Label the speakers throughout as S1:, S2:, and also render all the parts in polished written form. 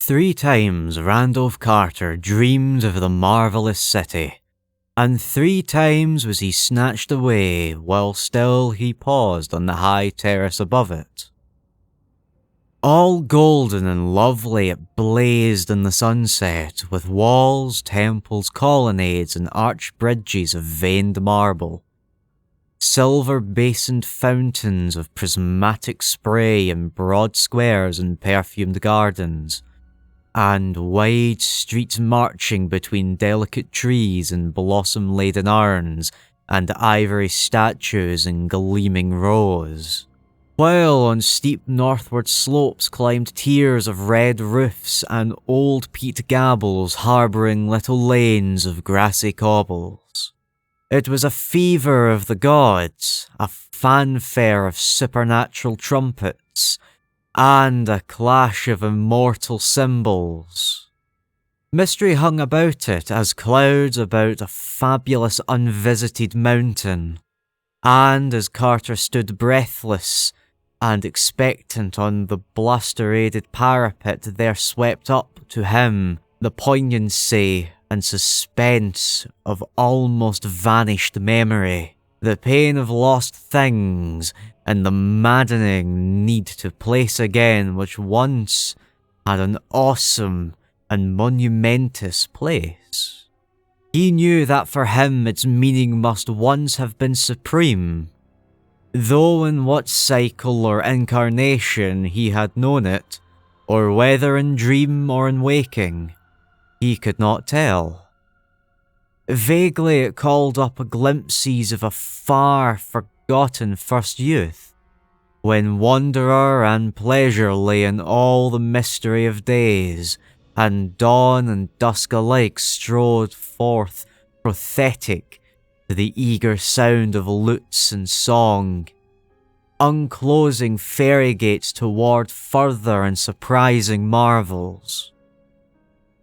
S1: 3 times Randolf Carter dreamed of the marvelous city, and 3 times was he snatched away while still he paused on the high terrace above it. All golden and lovely it blazed in the sunset, with walls, temples, colonnades, and arched bridges of veined marble. Silver-basined fountains of prismatic spray in broad squares and perfumed gardens, and wide streets marching between delicate trees and blossom-laden urns, and ivory statues in gleaming rows. While on steep northward slopes climbed tiers of red roofs and old peat gables harbouring little lanes of grassy cobbles. It was a fever of the gods, a fanfare of supernatural trumpets, and a clash of immortal cymbals. Mystery hung about it as clouds about a fabulous unvisited mountain, and as Carter stood breathless and expectant on the bluster-aided parapet, there swept up to him the poignancy and suspense of almost vanished memory, the pain of lost things, and the maddening need to place again which once had an awesome and monumentous place. He knew that for him its meaning must once have been supreme, though in what cycle or incarnation he had known it, or whether in dream or in waking, he could not tell. Vaguely it called up glimpses of a far forgotten first youth, when wanderer and pleasure lay in all the mystery of days, and dawn and dusk alike strode forth prophetic to the eager sound of lutes and song, unclosing fairy gates toward further and surprising marvels.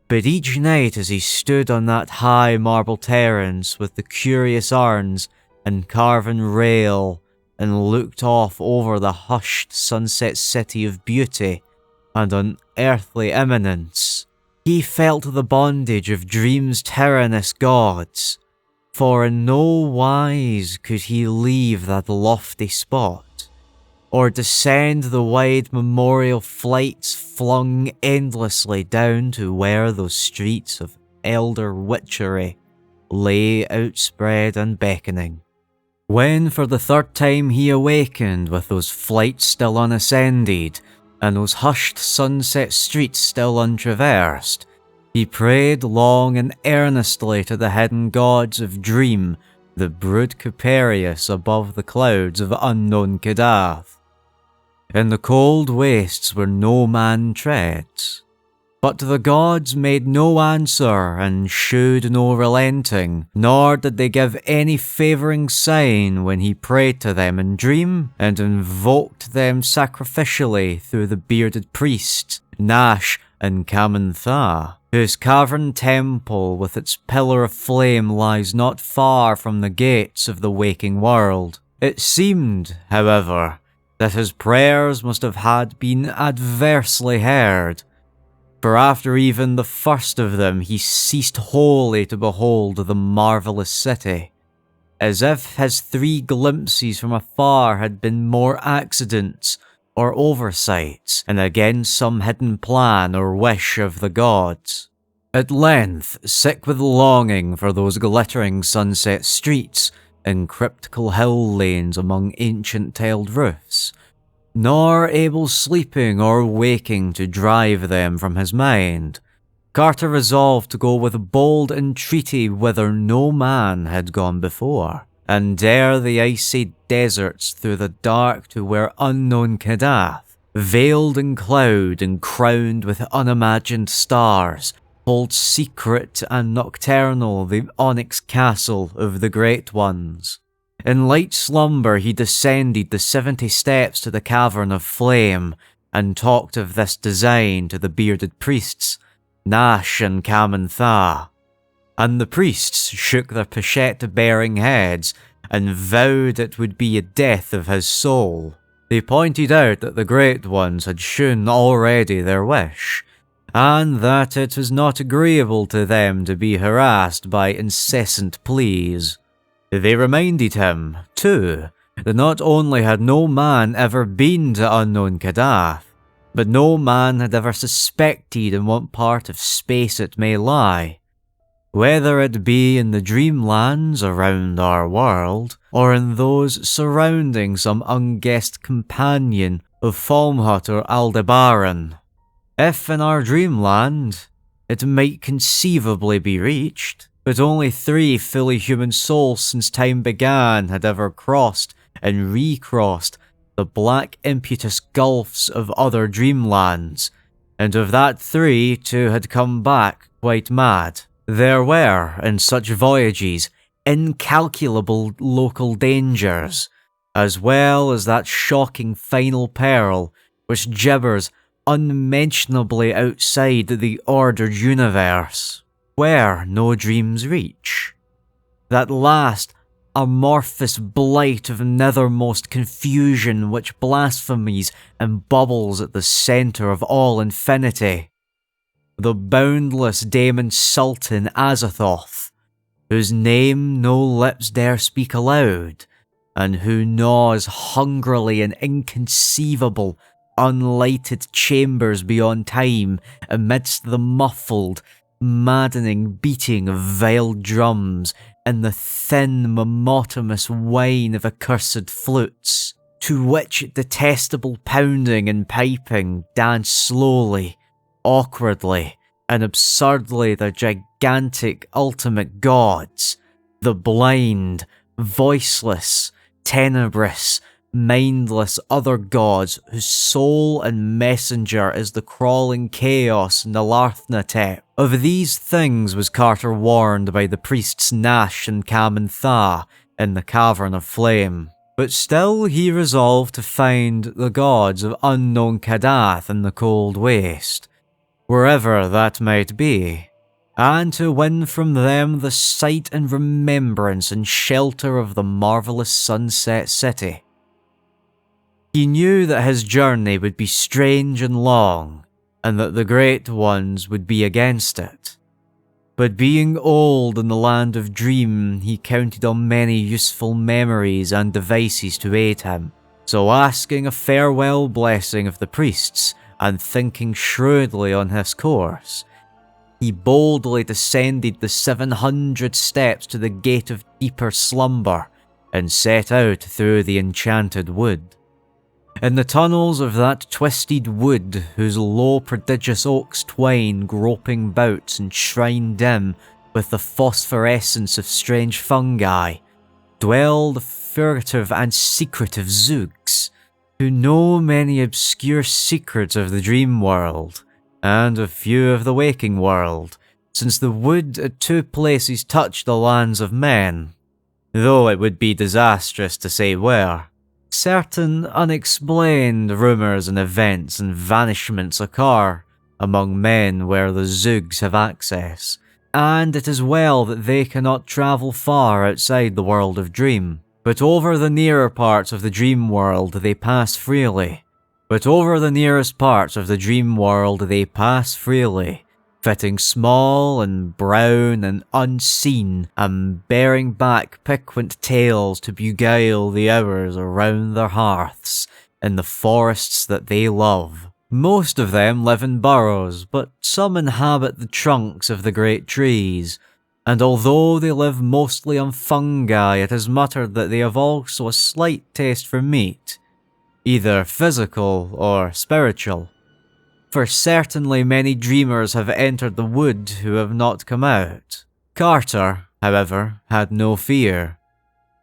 S1: But each night as he stood on that high marble terrace with the curious urns and carven rail and looked off over the hushed sunset city of beauty and unearthly eminence, he felt the bondage of dream's tyrannous gods, for in no wise could he leave that lofty spot, or descend the wide memorial flights flung endlessly down to where those streets of elder witchery lay outspread and beckoning. When for the 3rd time he awakened with those flights still unascended, and those hushed sunset streets still untraversed, he prayed long and earnestly to the hidden gods of dream that brood capricious above the clouds of unknown Kadath, in the cold wastes where no man treads. But the gods made no answer and shewed no relenting, nor did they give any favouring sign when he prayed to them in dream and invoked them sacrificially through the bearded priests, Nash and Kamantha, whose cavern temple with its pillar of flame lies not far from the gates of the waking world. It seemed, however, that his prayers must have had been adversely heard, for after even the first of them he ceased wholly to behold the marvellous city, as if his 3 glimpses from afar had been more accidents or oversights, and against some hidden plan or wish of the gods. At length, sick with longing for those glittering sunset streets and cryptical hill lanes among ancient tiled roofs, nor able sleeping or waking to drive them from his mind, Carter resolved to go with bold entreaty whither no man had gone before, and dare the icy deserts through the dark to where unknown Kadath, veiled in cloud and crowned with unimagined stars, holds secret and nocturnal the onyx castle of the Great Ones. In light slumber he descended the 70 steps to the cavern of flame, and talked of this design to the bearded priests, Nash and Kamantha. And the priests shook their pochette-bearing heads, and vowed it would be a death of his soul. They pointed out that the Great Ones had shewn already their wish, and that it was not agreeable to them to be harassed by incessant pleas. They reminded him, too, that not only had no man ever been to unknown Kadath, but no man had ever suspected in what part of space it may lie, whether it be in the dreamlands around our world, or in those surrounding some unguessed companion of Falmhut or Aldebaran. If in our dreamland, it might conceivably be reached, but only 3 fully human souls since time began had ever crossed and recrossed the black impetus gulfs of other dreamlands, and of that 3, 2 had come back quite mad. There were, in such voyages, incalculable local dangers, as well as that shocking final peril which gibbers unmentionably outside the ordered universe, where no dreams reach. That last amorphous blight of nethermost confusion which blasphemies and bubbles at the centre of all infinity. The boundless Daemon Sultan Azathoth, whose name no lips dare speak aloud, and who gnaws hungrily in inconceivable, unlighted chambers beyond time amidst the muffled, maddening beating of veiled drums and the thin, monotonous whine of accursed flutes, to which detestable pounding and piping dance slowly, awkwardly, and absurdly the gigantic ultimate gods, the blind, voiceless, tenebrous, mindless other gods whose soul and messenger is the crawling chaos in the Larthnatep. Of these things was Carter warned by the priests Nash and Kamen-Tha in the Cavern of Flame. But still he resolved to find the gods of unknown Kadath in the cold waste, wherever that might be, and to win from them the sight and remembrance and shelter of the marvellous Sunset City. He knew that his journey would be strange and long, and that the Great Ones would be against it. But being old in the land of dream, he counted on many useful memories and devices to aid him. So asking a farewell blessing of the priests, and thinking shrewdly on his course, he boldly descended the 700 steps to the gate of deeper slumber, and set out through the enchanted wood. In the tunnels of that twisted wood, whose low prodigious oaks twine groping bouts enshrined dim with the phosphorescence of strange fungi, dwell the furtive and secretive Zoogs, who know many obscure secrets of the dream world, and a few of the waking world, since the wood at 2 places touch the lands of men, though it would be disastrous to say where. Certain unexplained rumours and events and vanishments occur among men where the Zoogs have access, and it is well that they cannot travel far outside the world of dream. But over the nearer parts of the dream world they pass freely. But over the nearest parts of the dream world they pass freely, fitting small and brown and unseen, and bearing back piquant tales to beguile the hours around their hearths in the forests that they love. Most of them live in burrows, but some inhabit the trunks of the great trees, and although they live mostly on fungi, it is muttered that they have also a slight taste for meat, either physical or spiritual. For certainly many dreamers have entered the wood who have not come out. Carter, however, had no fear,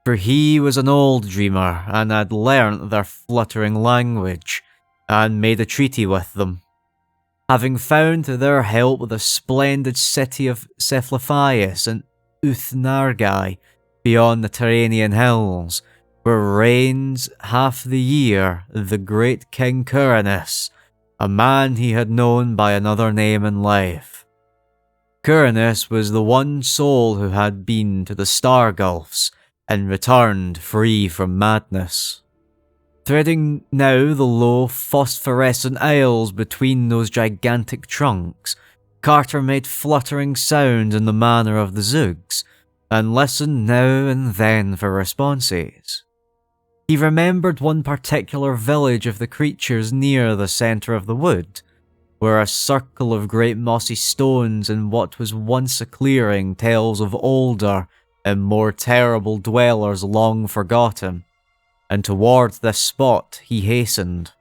S1: for he was an old dreamer and had learnt their fluttering language, and made a treaty with them. Having found to their help the splendid city of Cephalophius and Uthnargai beyond the Tyrrhenian hills, where reigns half the year the great King Kuranus, a man he had known by another name in life. Kuranus was the one soul who had been to the Star Gulfs and returned free from madness. Threading now the low, phosphorescent aisles between those gigantic trunks, Carter made fluttering sounds in the manner of the Zoogs, and listened now and then for responses. He remembered one particular village of the creatures near the centre of the wood, where a circle of great mossy stones in what was once a clearing tells of older and more terrible dwellers long forgotten, and toward this spot he hastened.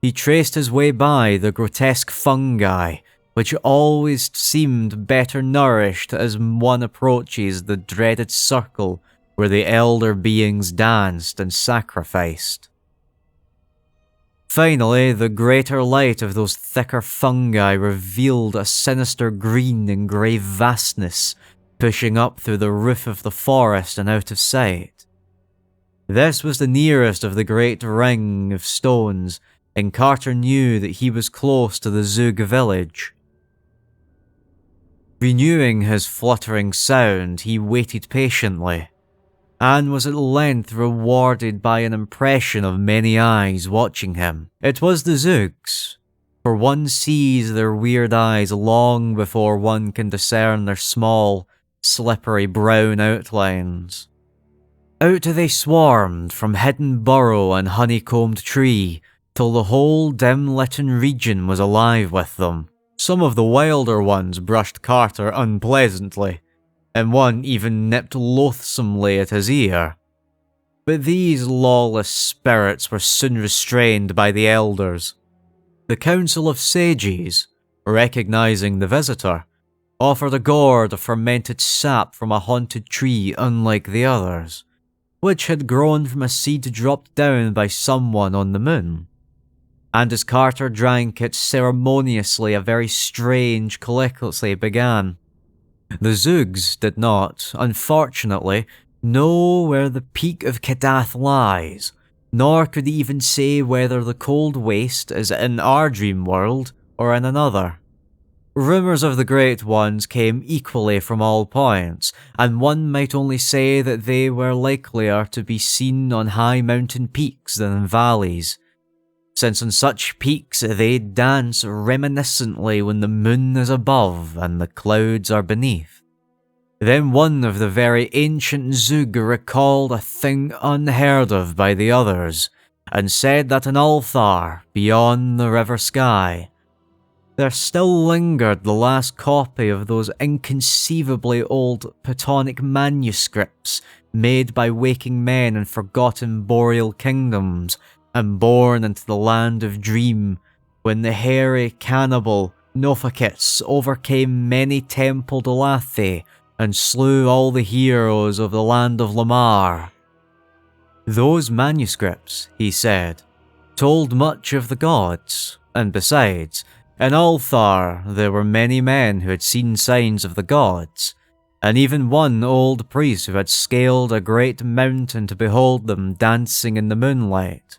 S1: He traced his way by the grotesque fungi, which always seemed better nourished as one approaches the dreaded circle where the elder beings danced and sacrificed. Finally, the greater light of those thicker fungi revealed a sinister green and grey vastness pushing up through the roof of the forest and out of sight. This was the nearest of the great ring of stones, and Carter knew that he was close to the Zoog village. Renewing his fluttering sound, he waited patiently, and was at length rewarded by an impression of many eyes watching him. It was the Zoogs, for one sees their weird eyes long before one can discern their small, slippery brown outlines. Out they swarmed from hidden burrow and honeycombed tree, till the whole dim-litten region was alive with them. Some of the wilder ones brushed Carter unpleasantly, and one even nipped loathsomely at his ear. But these lawless spirits were soon restrained by the elders. The Council of Sages, recognizing the visitor, offered a gourd of fermented sap from a haunted tree unlike the others, which had grown from a seed dropped down by someone on the moon. And as Carter drank it ceremoniously, a very strange colloquy began. The Zoogs did not, unfortunately, know where the peak of Kadath lies, nor could he even say whether the cold waste is in our dream world or in another. Rumours of the Great Ones came equally from all points, and one might only say that they were likelier to be seen on high mountain peaks than in valleys, since on such peaks they dance reminiscently when the moon is above and the clouds are beneath. Then one of the very ancient Zoog recalled a thing unheard of by the others, and said that in Ulthar, beyond the river sky, there still lingered the last copy of those inconceivably old Platonic manuscripts made by waking men in forgotten boreal kingdoms, and born into the land of dream, when the hairy cannibal Nophakits overcame many templed Elathi and slew all the heroes of the land of Lamar. Those manuscripts, he said, told much of the gods, and besides, in Ulthar there were many men who had seen signs of the gods, and even one old priest who had scaled a great mountain to behold them dancing in the moonlight.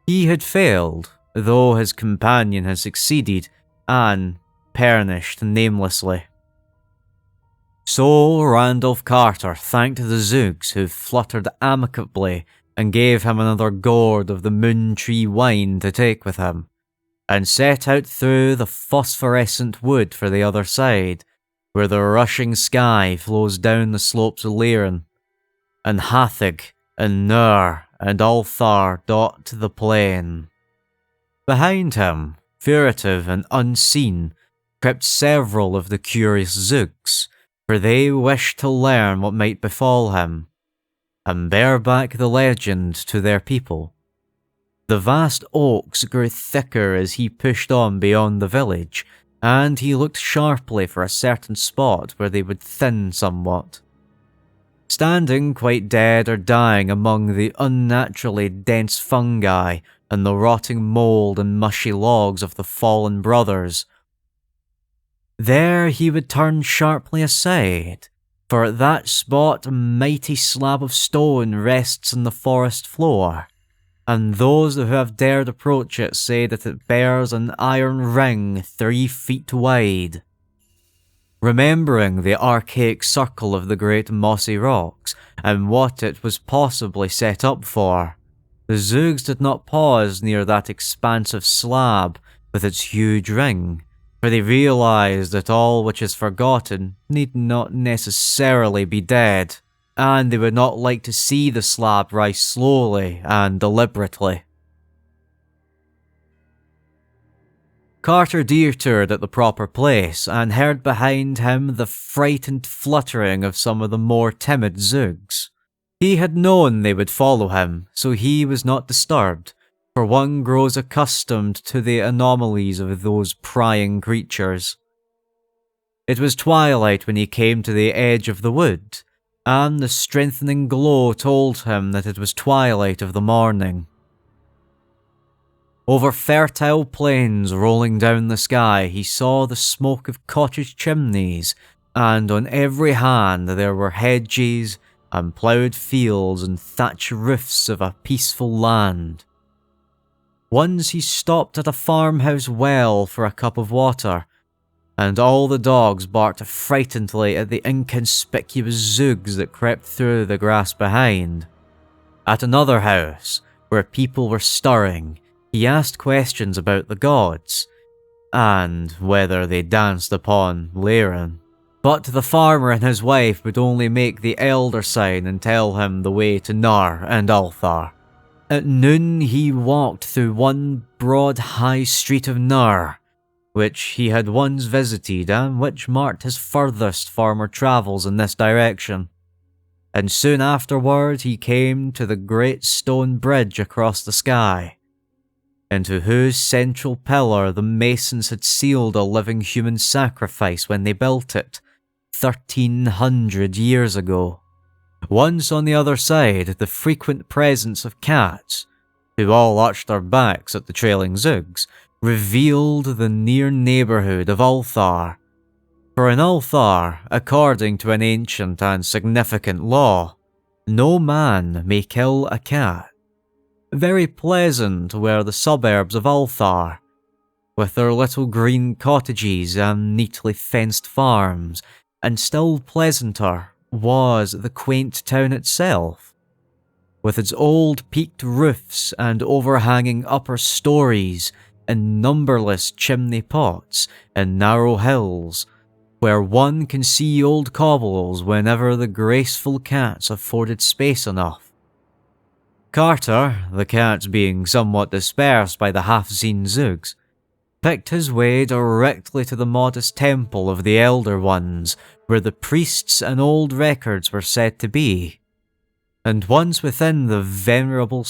S1: He had failed, though his companion had succeeded, and perished namelessly. So Randolph Carter thanked the Zoogs who fluttered amicably and gave him another gourd of the moon tree wine to take with him, and set out through the phosphorescent wood for the other side, where the rushing sky flows down the slopes of Leirin, and Hathig and Nur and Ulthar dot the plain. Behind him, furtive and unseen, crept several of the curious Zoogs, for they wished to learn what might befall him, and bear back the legend to their people. The vast oaks grew thicker as he pushed on beyond the village, and he looked sharply for a certain spot where they would thin somewhat. Standing quite dead or dying among the unnaturally dense fungi and the rotting mould and mushy logs of the fallen brothers, there he would turn sharply aside, for at that spot a mighty slab of stone rests on the forest floor, and those who have dared approach it say that it bears an iron ring 3 feet wide. Remembering the archaic circle of the great mossy rocks, and what it was possibly set up for, The Zoogs did not pause near that expansive slab with its huge ring, for they realized that all which is forgotten need not necessarily be dead, and they would not like to see the slab rise slowly and deliberately. Carter detoured at the proper place and heard behind him the frightened fluttering of some of the more timid Zoogs. He had known they would follow him, so he was not disturbed, for one grows accustomed to the anomalies of those prying creatures. It was twilight when he came to the edge of the wood, and the strengthening glow told him that it was twilight of the morning. Over fertile plains rolling down the sky, he saw the smoke of cottage chimneys, and on every hand there were hedges and ploughed fields and thatched roofs of a peaceful land. Once he stopped at a farmhouse well for a cup of water, and all the dogs barked frightenedly at the inconspicuous Zoogs that crept through the grass behind. At another house, where people were stirring, he asked questions about the gods, and whether they danced upon Lairan. But the farmer and his wife would only make the elder sign and tell him the way to Nar and Althar. At noon he walked through one broad high street of Nar, which he had once visited and which marked his furthest farmer travels in this direction. And soon afterward he came to the great stone bridge across the sky, into whose central pillar the masons had sealed a living human sacrifice when they built it, 1,300 years ago. Once on the other side, the frequent presence of cats, who all arched their backs at the trailing Zoogs, revealed the near neighbourhood of Althar. For in Althar, according to an ancient and significant law, no man may kill a cat. Very pleasant were the suburbs of Althar, with their little green cottages and neatly fenced farms, and still pleasanter was the quaint town itself, with its old peaked roofs and overhanging upper stories and numberless chimney pots and narrow hills, where one can see old cobbles whenever the graceful cats afforded space enough. Carter, the cats being somewhat dispersed by the half-seen Zoogs, picked his way directly to the modest temple of the Elder Ones, where the priests and old records were said to be. And once within the venerable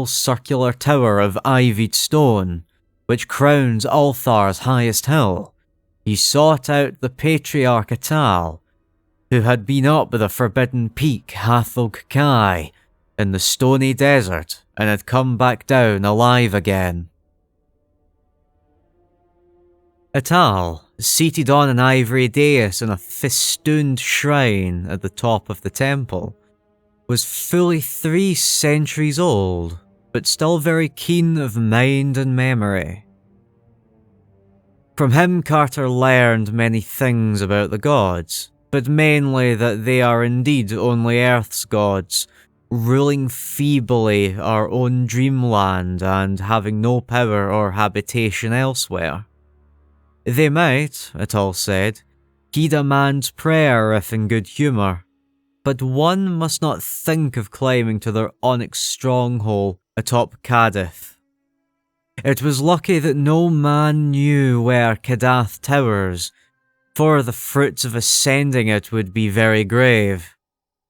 S1: circular tower of ivied stone, which crowns Althar's highest hill, he sought out the patriarch Atal, who had been up the forbidden peak Hathog Kai in the stony desert and had come back down alive again. Atal, seated on an ivory dais in a festooned shrine at the top of the temple, was fully 3 centuries old, but still very keen of mind and memory. From him Carter learned many things about the gods, but mainly that they are indeed only Earth's gods, ruling feebly our own dreamland and having no power or habitation elsewhere. They might, Atal said, heed a man's prayer if in good humour, but one must not think of climbing to their onyx stronghold atop Kadath. It was lucky that no man knew where Kadath towers, for the fruits of ascending it would be very grave.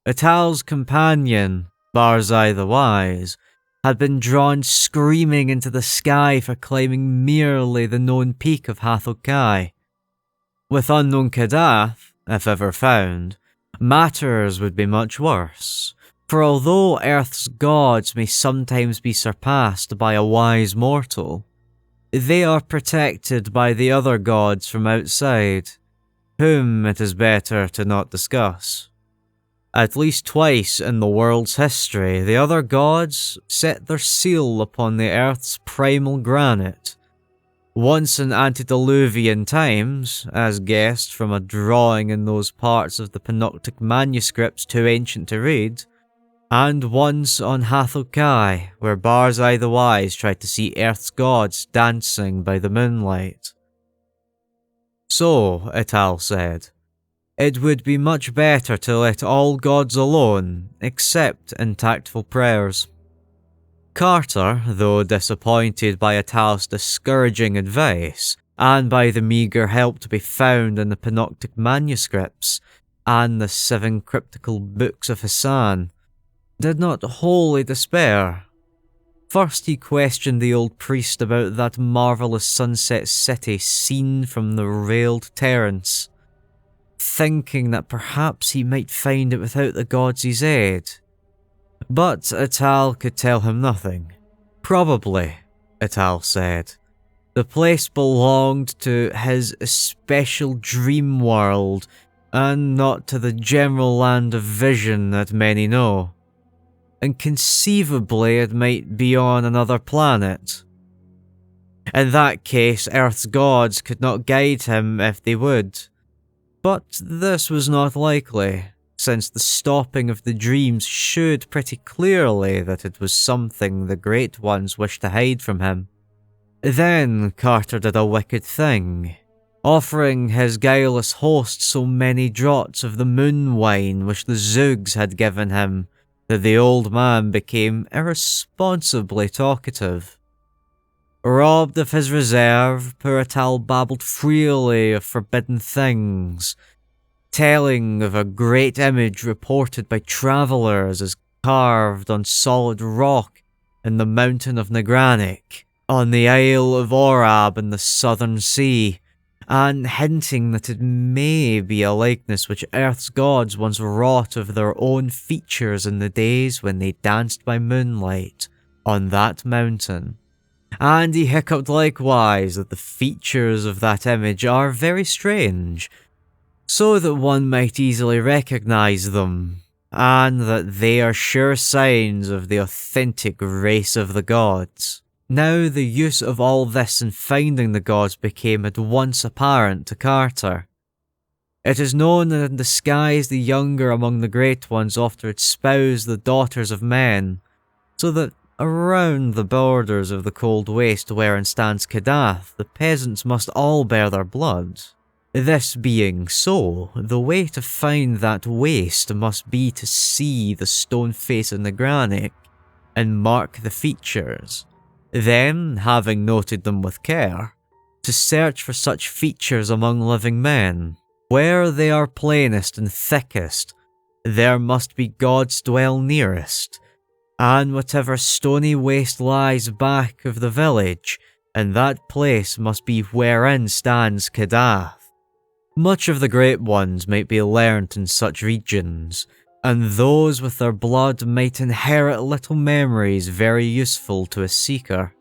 S1: Atal's companion, Barzai the Wise, had been drawn screaming into the sky for climbing merely the known peak of Hathog Kai. With unknown Kadath, if ever found, matters would be much worse, for although Earth's gods may sometimes be surpassed by a wise mortal, they are protected by the other gods from outside, whom it is better to not discuss. At least twice in the world's history, the other gods set their seal upon the Earth's primal granite. Once in antediluvian times, as guessed from a drawing in those parts of the Panoptic manuscripts too ancient to read, and once on Hathokai, where Barzai the Wise tried to see Earth's gods dancing by the moonlight. So, Ital said, it would be much better to let all gods alone, except in tactful prayers. Carter, though disappointed by Ital's discouraging advice, and by the meagre help to be found in the Panoptic manuscripts and the 7 cryptical books of Hassan, did not wholly despair. First he questioned the old priest about that marvellous sunset city seen from the railed terrace, thinking that perhaps he might find it without the gods' aid. But Ital could tell him nothing. Probably, Ital said, the place belonged to his special dream world, and not to the general land of vision that many know. And conceivably it might be on another planet. In that case, Earth's gods could not guide him if they would. But this was not likely, since the stopping of the dreams showed pretty clearly that it was something the Great Ones wished to hide from him. Then Carter did a wicked thing, offering his guileless host so many draughts of the moon wine which the Zoogs had given him that the old man became irresponsibly talkative. Robbed of his reserve, poor Ital babbled freely of forbidden things, telling of a great image reported by travellers as carved on solid rock in the mountain of Nagranic, on the Isle of Orab in the southern sea, and hinting that it may be a likeness which Earth's gods once wrought of their own features in the days when they danced by moonlight on that mountain. And he hiccuped likewise that the features of that image are very strange, so that one might easily recognise them, and that they are sure signs of the authentic race of the gods. Now the use of all this in finding the gods became at once apparent to Carter. It is known that in disguise the younger among the Great Ones often espoused the daughters of men, so that around the borders of the cold waste wherein stands Kadath, the peasants must all bear their blood. This being so, the way to find that waste must be to see the stone face in the granite and mark the features. Then, having noted them with care, to search for such features among living men. Where they are plainest and thickest, there must be gods dwell nearest, and whatever stony waste lies back of the village, in that place must be wherein stands Kadath. Much of the Great Ones might be learnt in such regions, and those with their blood might inherit little memories very useful to a seeker.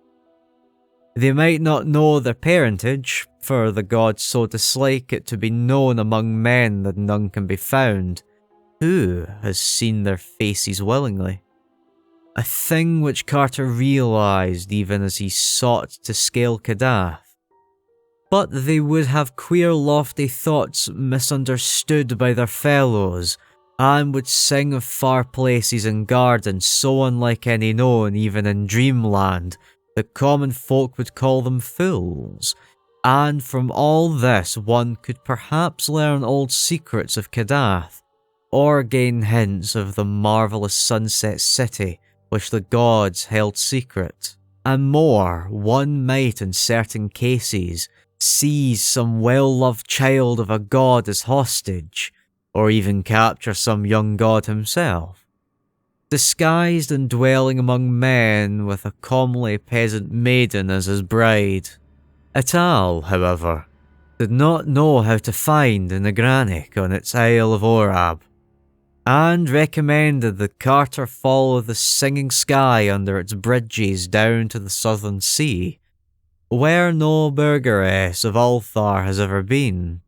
S1: They might not know their parentage, for the gods so dislike it to be known among men that none can be found. Who has seen their faces willingly? A thing which Carter realised even as he sought to scale Kadath. But they would have queer lofty thoughts misunderstood by their fellows, and would sing of far places and gardens so unlike any known even in dreamland, that common folk would call them fools. And from all this one could perhaps learn old secrets of Kadath, or gain hints of the marvellous sunset city which the gods held secret. And more, one might in certain cases seize some well-loved child of a god as hostage, or even capture some young god himself, disguised and dwelling among men with a comely peasant maiden as his bride. Ital, however, did not know how to find the Nagranic on its Isle of Orab, and recommended that Carter follow the singing sky under its bridges down to the southern sea, where no burgeress of Althar has ever been,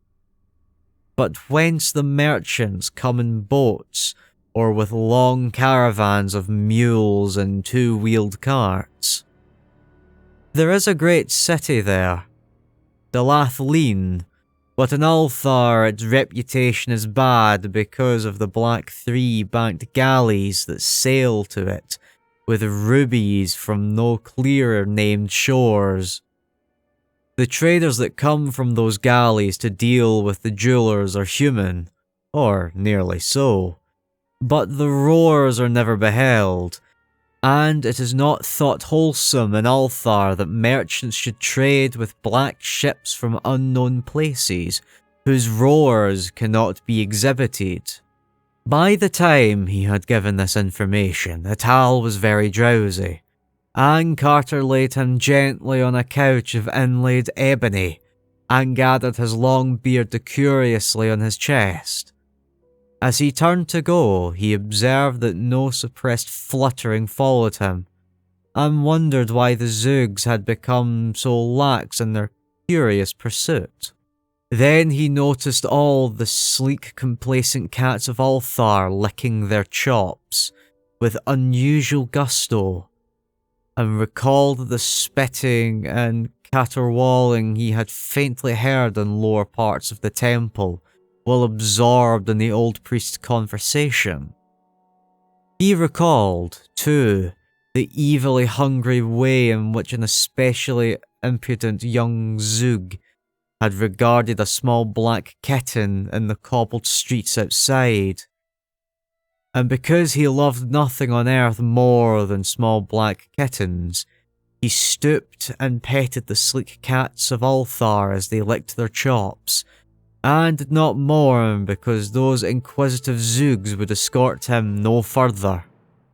S1: but whence the merchants come in boats or with long caravans of mules and two-wheeled carts. There is a great city there, Dalathlin, But in Althar, its reputation is bad because of the Black Three banked galleys that sail to it, with rubies from no clearer named shores. The traders that come from those galleys to deal with the jewelers are human, or nearly so. But the roars are never beheld, and it is not thought wholesome in Althar that merchants should trade with black ships from unknown places, whose roars cannot be exhibited. By the time he had given this information, Atal was very drowsy, and Carter laid him gently on a couch of inlaid ebony, and gathered his long beard curiously on his chest. As he turned to go, he observed that no suppressed fluttering followed him, and wondered why the Zoogs had become so lax in their curious pursuit. Then he noticed all the sleek, complacent cats of Althar licking their chops with unusual gusto, and recalled the spitting and caterwauling he had faintly heard in lower parts of the temple, while absorbed in the old priest's conversation. He recalled, too, the evilly hungry way in which an especially impudent young Zoog had regarded a small black kitten in the cobbled streets outside. And because he loved nothing on earth more than small black kittens, he stooped and petted the sleek cats of Althar as they licked their chops, and did not mourn because those inquisitive Zoogs would escort him no further.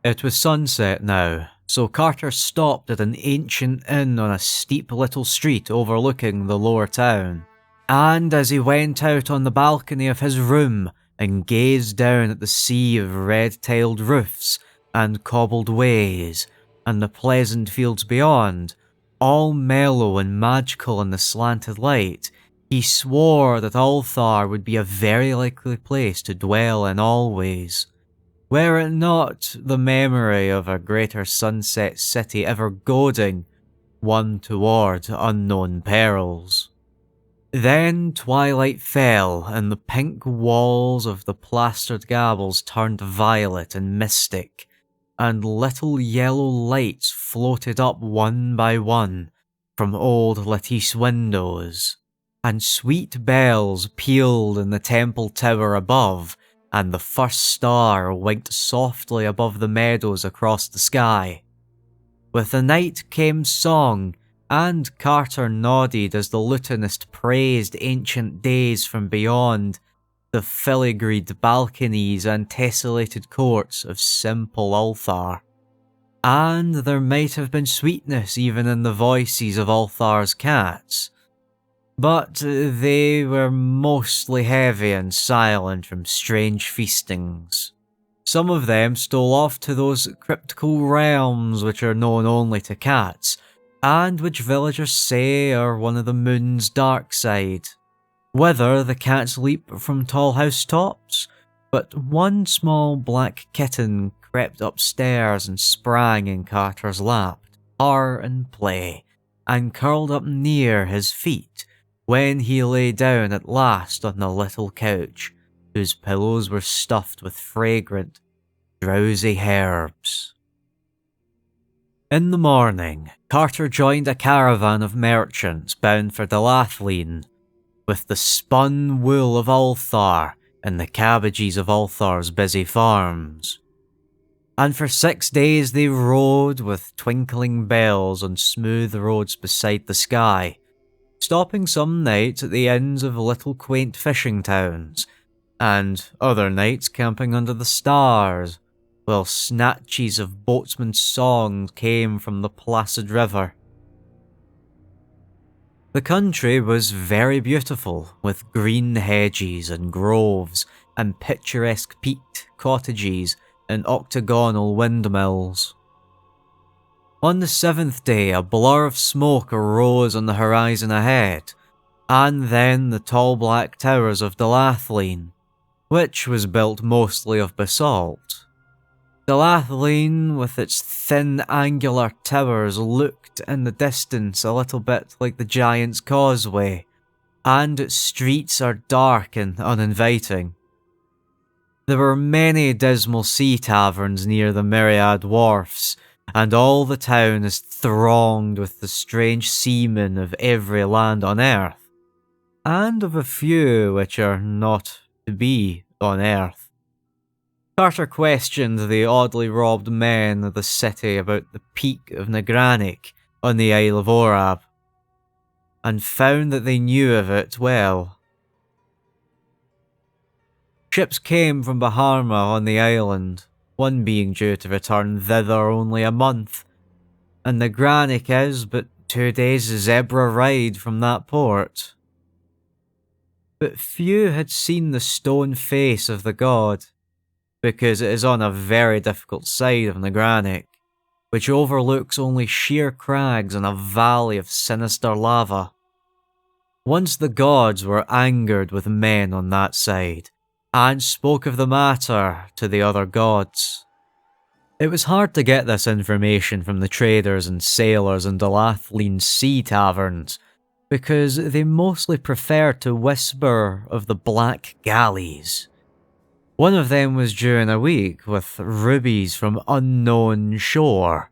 S1: It was sunset now, so Carter stopped at an ancient inn on a steep little street overlooking the lower town, and as he went out on the balcony of his room and gazed down at the sea of red-tiled roofs and cobbled ways, and the pleasant fields beyond, all mellow and magical in the slanted light, he swore that Althar would be a very likely place to dwell in always, were it not the memory of a greater sunset city ever goading one toward unknown perils. Then twilight fell, and the pink walls of the plastered gables turned violet and mystic, and little yellow lights floated up one by one from old lattice windows, and sweet bells pealed in the temple tower above, and the first star winked softly above the meadows across the sky. With the night came song, and Carter nodded as the lutenist praised ancient days from beyond the filigreed balconies and tessellated courts of simple Althar. And there might have been sweetness even in the voices of Althar's cats, but they were mostly heavy and silent from strange feastings. Some of them stole off to those cryptical realms which are known only to cats, and which villagers say are one of the moon's dark side, whither the cats leap from tall housetops. But one small black kitten crept upstairs and sprang in Carter's lap, purr and play, and curled up near his feet when he lay down at last on the little couch, whose pillows were stuffed with fragrant, drowsy herbs. In the morning, Carter joined a caravan of merchants bound for Delathlin, with the spun wool of Althar and the cabbages of Althar's busy farms. And for 6 days they rode with twinkling bells on smooth roads beside the sky, stopping some nights at the inns of little quaint fishing towns, and other nights camping under the stars, while snatches of boatsmen's songs came from the placid river. The country was very beautiful, with green hedges and groves, and picturesque peaked cottages and octagonal windmills. On the 7th day, a blur of smoke arose on the horizon ahead, and then the tall black towers of Delathlin, which was built mostly of basalt. Delathlin, with its thin angular towers, looked in the distance a little bit like the Giant's Causeway, and its streets are dark and uninviting. There were many dismal sea taverns near the myriad wharfs, and all the town is thronged with the strange seamen of every land on earth, and of a few which are not to be on earth. Carter questioned the oddly robbed men of the city about the peak of Nagranic on the Isle of Orab, and found that they knew of it well. Ships came from Baharma on the island, one being due to return thither only a month, and Nagranic is but 2 days' zebra ride from that port. But few had seen the stone face of the god, because it is on a very difficult side of Nagranic, which overlooks only sheer crags and a valley of sinister lava. Once the gods were angered with men on that side, and spoke of the matter to the other gods. It was hard to get this information from the traders and sailors in Delathlean's sea taverns, because they mostly preferred to whisper of the black galleys. One of them was due in a week with rubies from unknown shore,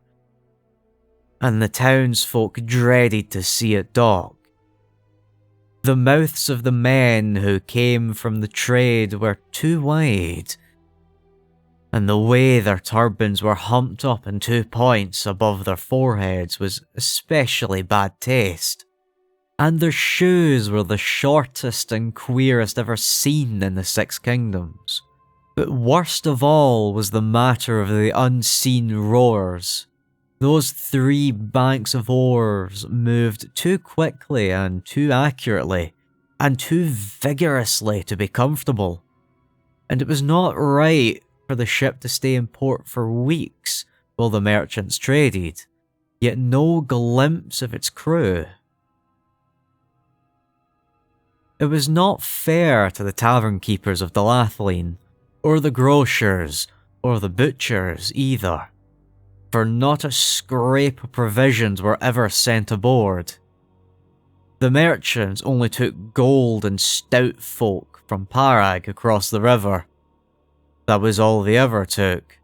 S1: and the townsfolk dreaded to see it dock. The mouths of the men who came from the trade were too wide, and the way their turbans were humped up in 2 points above their foreheads was especially bad taste, and their shoes were the shortest and queerest ever seen in the 6 kingdoms. But worst of all was the matter of the unseen rowers. Those 3 banks of oars moved too quickly and too accurately, and too vigorously to be comfortable, and it was not right for the ship to stay in port for weeks while the merchants traded, yet no glimpse of its crew. It was not fair to the tavern keepers of Delathlean, or the grocers, or the butchers either, for not a scrape of provisions were ever sent aboard. The merchants only took gold and stout folk from Parag across the river. That was all they ever took.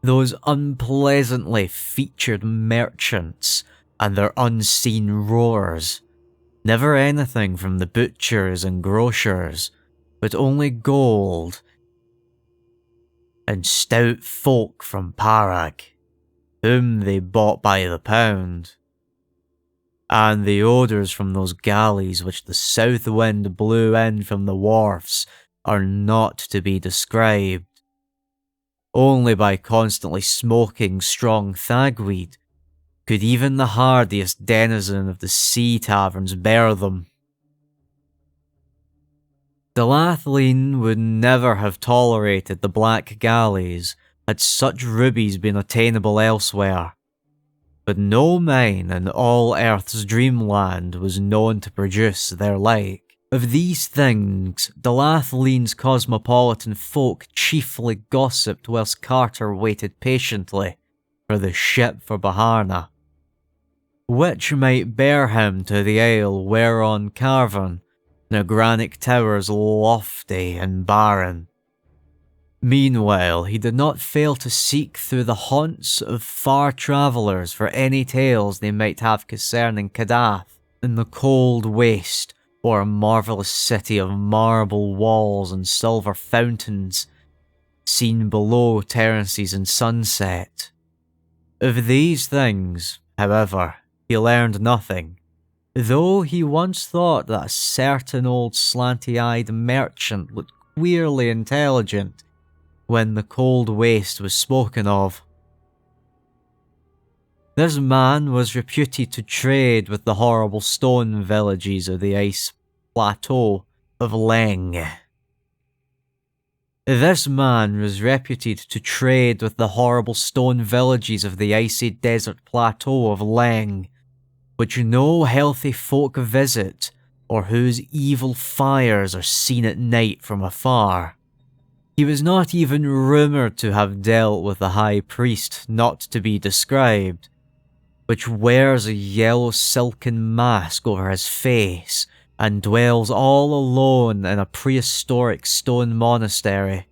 S1: Those unpleasantly featured merchants and their unseen rowers, never anything from the butchers and grocers, but only gold and stout folk from Parag, whom they bought by the pound. And the odours from those galleys which the south wind blew in from the wharfs are not to be described. Only by constantly smoking strong thagweed could even the hardiest denizen of the sea taverns bear them. Delathlean would never have tolerated the black galleys had such rubies been attainable elsewhere, but no mine in all Earth's dreamland was known to produce their like. Of these things, Delathlean's cosmopolitan folk chiefly gossiped whilst Carter waited patiently for the ship for Baharna, which might bear him to the isle whereon Carvan, Nagranic towers lofty and barren. Meanwhile, he did not fail to seek through the haunts of far travellers for any tales they might have concerning Kadath, in the cold waste, or a marvellous city of marble walls and silver fountains, seen below terraces in sunset. Of these things, however, he learned nothing, though he once thought that a certain old slanty-eyed merchant looked queerly intelligent when the cold waste was spoken of. This man was reputed to trade with the horrible stone villages of the ice plateau of Leng. This man was reputed to trade with the horrible stone villages of the icy desert plateau of Leng, which no healthy folk visit, or whose evil fires are seen at night from afar. He was not even rumoured to have dealt with the high priest not to be described, which wears a yellow silken mask over his face and dwells all alone in a prehistoric stone monastery.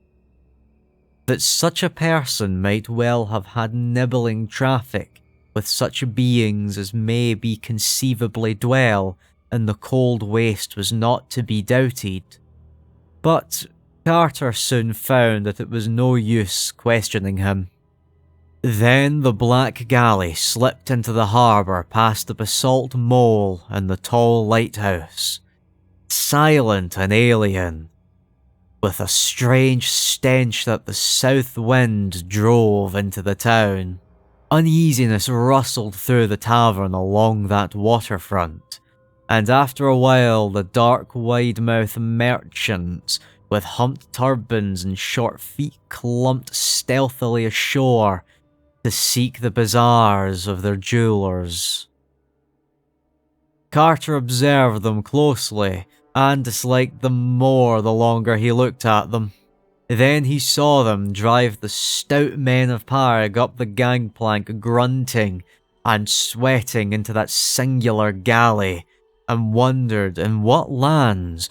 S1: That such a person might well have had nibbling traffic with such beings as may be conceivably dwell in the cold waste was not to be doubted. But Carter soon found that it was no use questioning him. Then the black galley slipped into the harbour past the basalt mole and the tall lighthouse, silent and alien, with a strange stench that the south wind drove into the town. Uneasiness rustled through the tavern along that waterfront, and after a while the dark wide-mouthed merchants with humped turbans and short feet clumped stealthily ashore to seek the bazaars of their jewellers. Carter observed them closely and disliked them more the longer he looked at them. Then he saw them drive the stout men of Parg up the gangplank grunting and sweating into that singular galley, and wondered in what lands,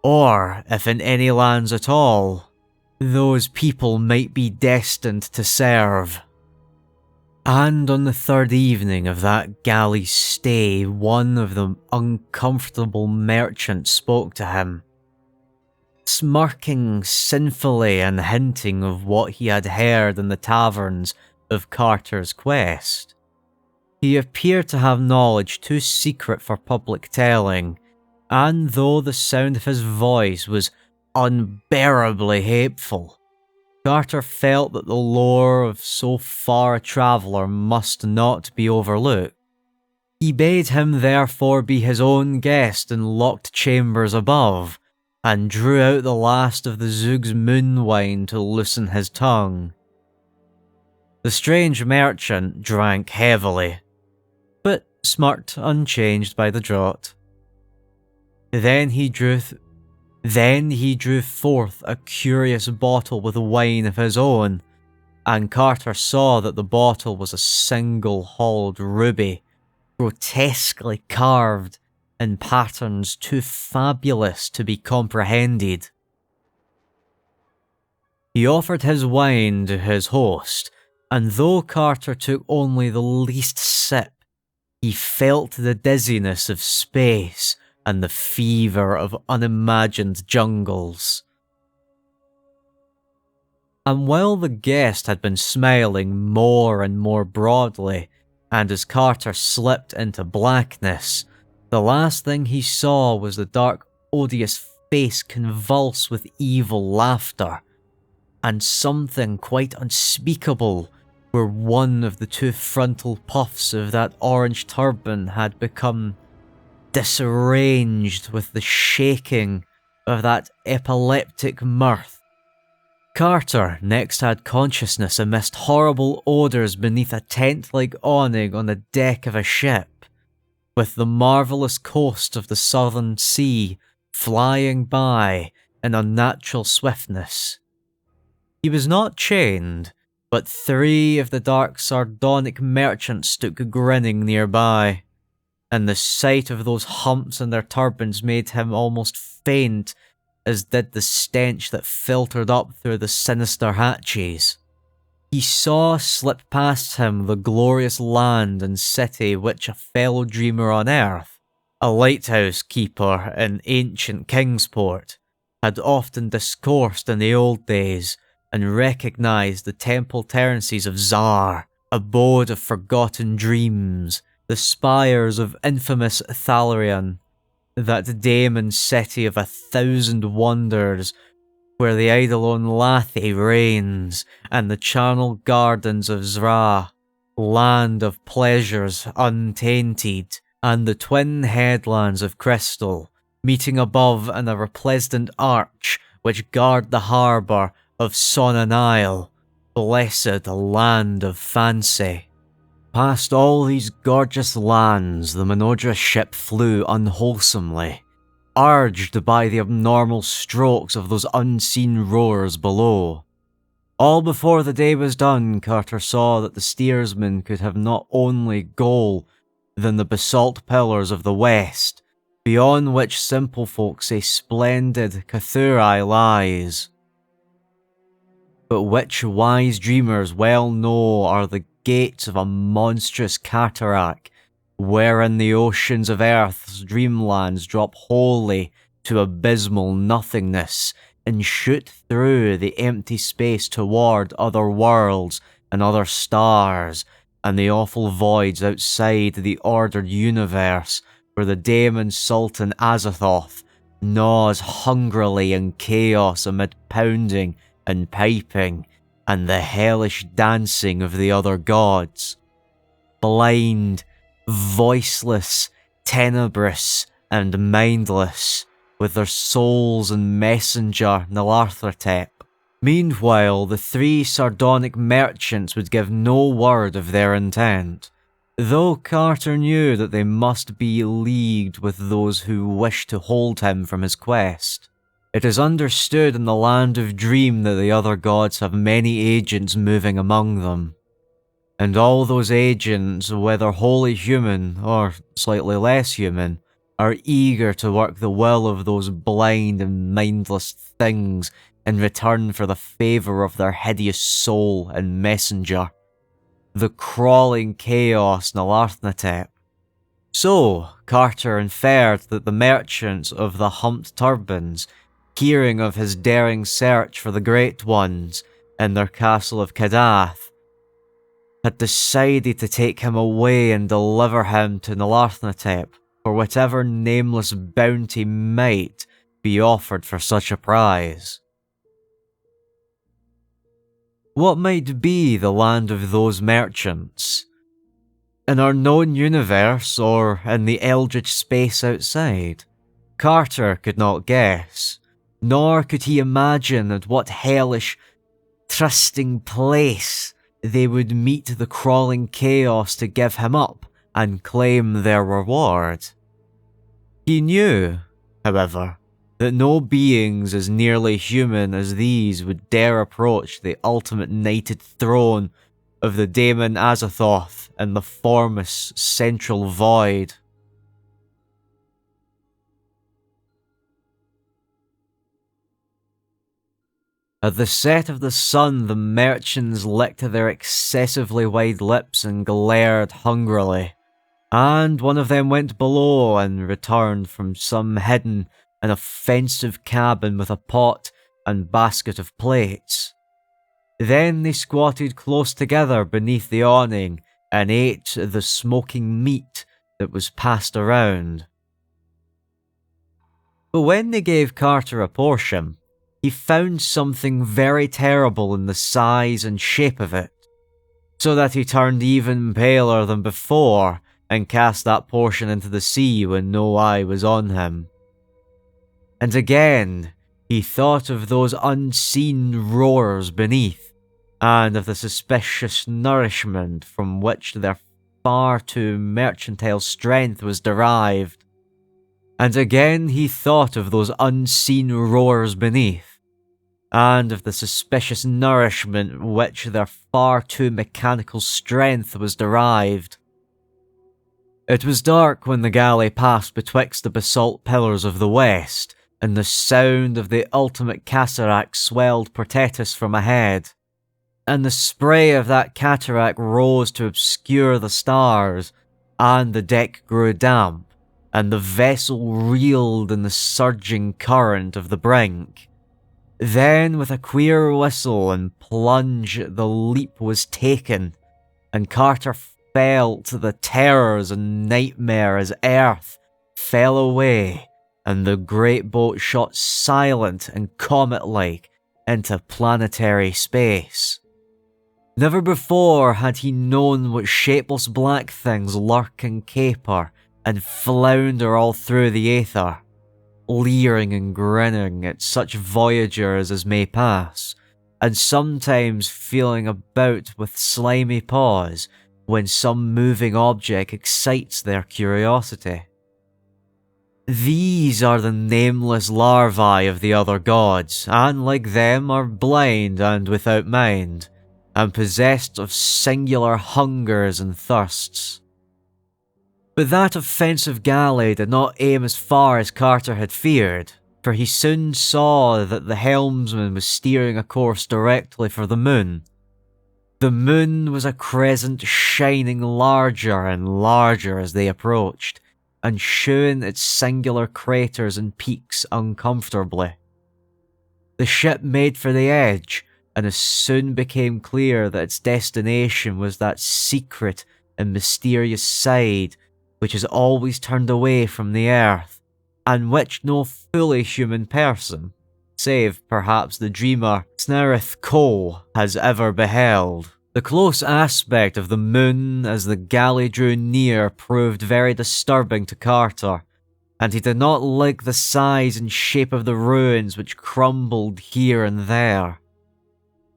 S1: or if in any lands at all, those people might be destined to serve. And on the third evening of that galley's stay, one of the uncomfortable merchants spoke to him, smirking sinfully and hinting of what he had heard in the taverns of Carter's quest. He appeared to have knowledge too secret for public telling, and though the sound of his voice was unbearably hateful, Carter felt that the lore of so far a traveller must not be overlooked. He bade him therefore be his own guest in locked chambers above, and drew out the last of the Zug's moon wine to loosen his tongue. The strange merchant drank heavily, but smirked unchanged by the draught. Then he drew forth a curious bottle with wine of his own, and Carter saw that the bottle was a single-hulled ruby, grotesquely carved in patterns too fabulous to be comprehended. He offered his wine to his host, and though Carter took only the least sip, he felt the dizziness of space and the fever of unimagined jungles. And while the guest had been smiling more and more broadly, and as Carter slipped into blackness, the last thing he saw was the dark, odious face convulse with evil laughter, and something quite unspeakable where one of the two frontal puffs of that orange turban had become disarranged with the shaking of that epileptic mirth. Carter next had consciousness amidst horrible odours beneath a tent-like awning on the deck of a ship, with the marvellous coast of the southern sea flying by in unnatural swiftness. He was not chained, but 3 of the dark sardonic merchants stood grinning nearby, and the sight of those humps in their turbans made him almost faint, as did the stench that filtered up through the sinister hatches. He saw slip past him the glorious land and city which a fellow dreamer on earth, a lighthouse keeper in ancient Kingsport, had often discoursed in the old days, and recognised the temple terraces of Zar, abode of forgotten dreams, the spires of infamous Thalarion, that daemon city of 1,000 wonders, where the Eidolon Lathi reigns, and the charnel gardens of Zra, land of pleasures untainted, and the twin headlands of crystal, meeting above in a resplendent arch which guard the harbour of Sonanile, blessed land of fancy. Past all these gorgeous lands the Menodra ship flew unwholesomely, urged by the abnormal strokes of those unseen rowers below. All before the day was done, Carter saw that the steersman could have not only goal than the basalt pillars of the west, beyond which simple folk say splendid Cathurai lies, but which wise dreamers well know are the gates of a monstrous cataract, wherein the oceans of earth's dreamlands drop wholly to abysmal nothingness, and shoot through the empty space toward other worlds and other stars, and the awful voids outside the ordered universe, where the daemon Sultan Azathoth gnaws hungrily in chaos amid pounding and piping, and the hellish dancing of the other gods. Blind, voiceless, tenebrous, and mindless, with their souls and messenger Nalarthrotep. Meanwhile, the three sardonic merchants would give no word of their intent, though Carter knew that they must be leagued with those who wished to hold him from his quest. It is understood in the land of Dream that the other gods have many agents moving among them, and all those agents, whether wholly human or slightly less human, are eager to work the will of those blind and mindless things in return for the favour of their hideous soul and messenger, the crawling chaos Nalarthnatep. So, Carter inferred that the merchants of the humped turbans, hearing of his daring search for the Great Ones in their castle of Kadath, had decided to take him away and deliver him to Nalarthnatep for whatever nameless bounty might be offered for such a prize. What might be the land of those merchants? In our known universe, or in the eldritch space outside? Carter could not guess, nor could he imagine at what hellish, trysting place they would meet the crawling chaos to give him up and claim their reward. He knew, however, that no beings as nearly human as these would dare approach the ultimate knighted throne of the daemon Azathoth in the formless central void. At the set of the sun, the merchants licked their excessively wide lips and glared hungrily, and one of them went below and returned from some hidden and offensive cabin with a pot and basket of plates. Then they squatted close together beneath the awning and ate the smoking meat that was passed around. But when they gave Carter a portion, he found something very terrible in the size and shape of it, so that he turned even paler than before and cast that portion into the sea when no eye was on him. And again, he thought of those unseen roars beneath, and of the suspicious nourishment from which their far too mercantile strength was derived. And again he thought of those unseen roars beneath, and of the suspicious nourishment which their far too mechanical strength was derived. It was dark when the galley passed betwixt the basalt pillars of the west, and the sound of the ultimate cataract swelled Portetus from ahead, and the spray of that cataract rose to obscure the stars, and the deck grew damp, and the vessel reeled in the surging current of the brink. Then, with a queer whistle and plunge, the leap was taken, and Carter felt the terrors and nightmare as earth fell away, and the great boat shot silent and comet-like into planetary space. Never before had he known what shapeless black things lurk and caper and flounder all through the aether, leering and grinning at such voyagers as may pass, and sometimes feeling about with slimy paws when some moving object excites their curiosity. These are the nameless larvae of the other gods, and like them are blind and without mind, and possessed of singular hungers and thirsts. But that offensive galley did not aim as far as Carter had feared, for he soon saw that the helmsman was steering a course directly for the moon. The moon was a crescent shining larger and larger as they approached, and showing its singular craters and peaks uncomfortably. The ship made for the edge, and it soon became clear that its destination was that secret and mysterious side which is always turned away from the earth, and which no fully human person, save perhaps the dreamer Snareth Ko, has ever beheld. The close aspect of the moon as the galley drew near proved very disturbing to Carter, and he did not like the size and shape of the ruins which crumbled here and there.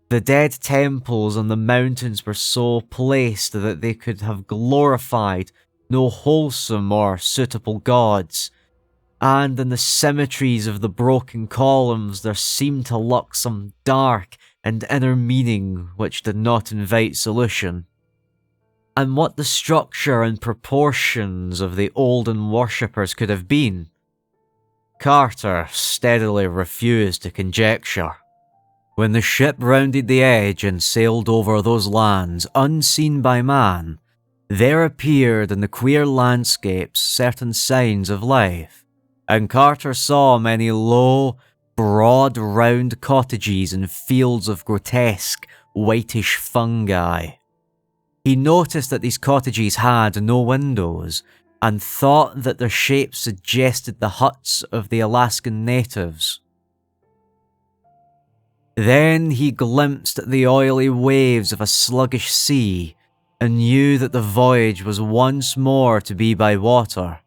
S1: The dead temples on the mountains were so placed that they could have glorified no wholesome or suitable gods, and in the symmetries of the broken columns there seemed to lurk some dark and inner meaning which did not invite solution. And what the structure and proportions of the olden worshippers could have been, Carter steadily refused to conjecture. When the ship rounded the edge and sailed over those lands unseen by man, there appeared in the queer landscapes certain signs of life, and Carter saw many low, broad, round cottages and fields of grotesque, whitish fungi. He noticed that these cottages had no windows, and thought that their shapes suggested the huts of the Alaskan natives. Then he glimpsed the oily waves of a sluggish sea, and knew that the voyage was once more to be by water,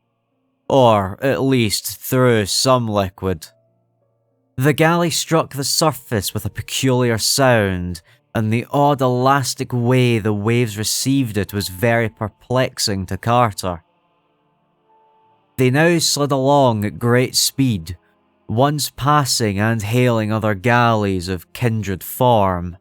S1: or at least through some liquid. The galley struck the surface with a peculiar sound, and the odd elastic way the waves received it was very perplexing to Carter. They now slid along at great speed, once passing and hailing other galleys of kindred form,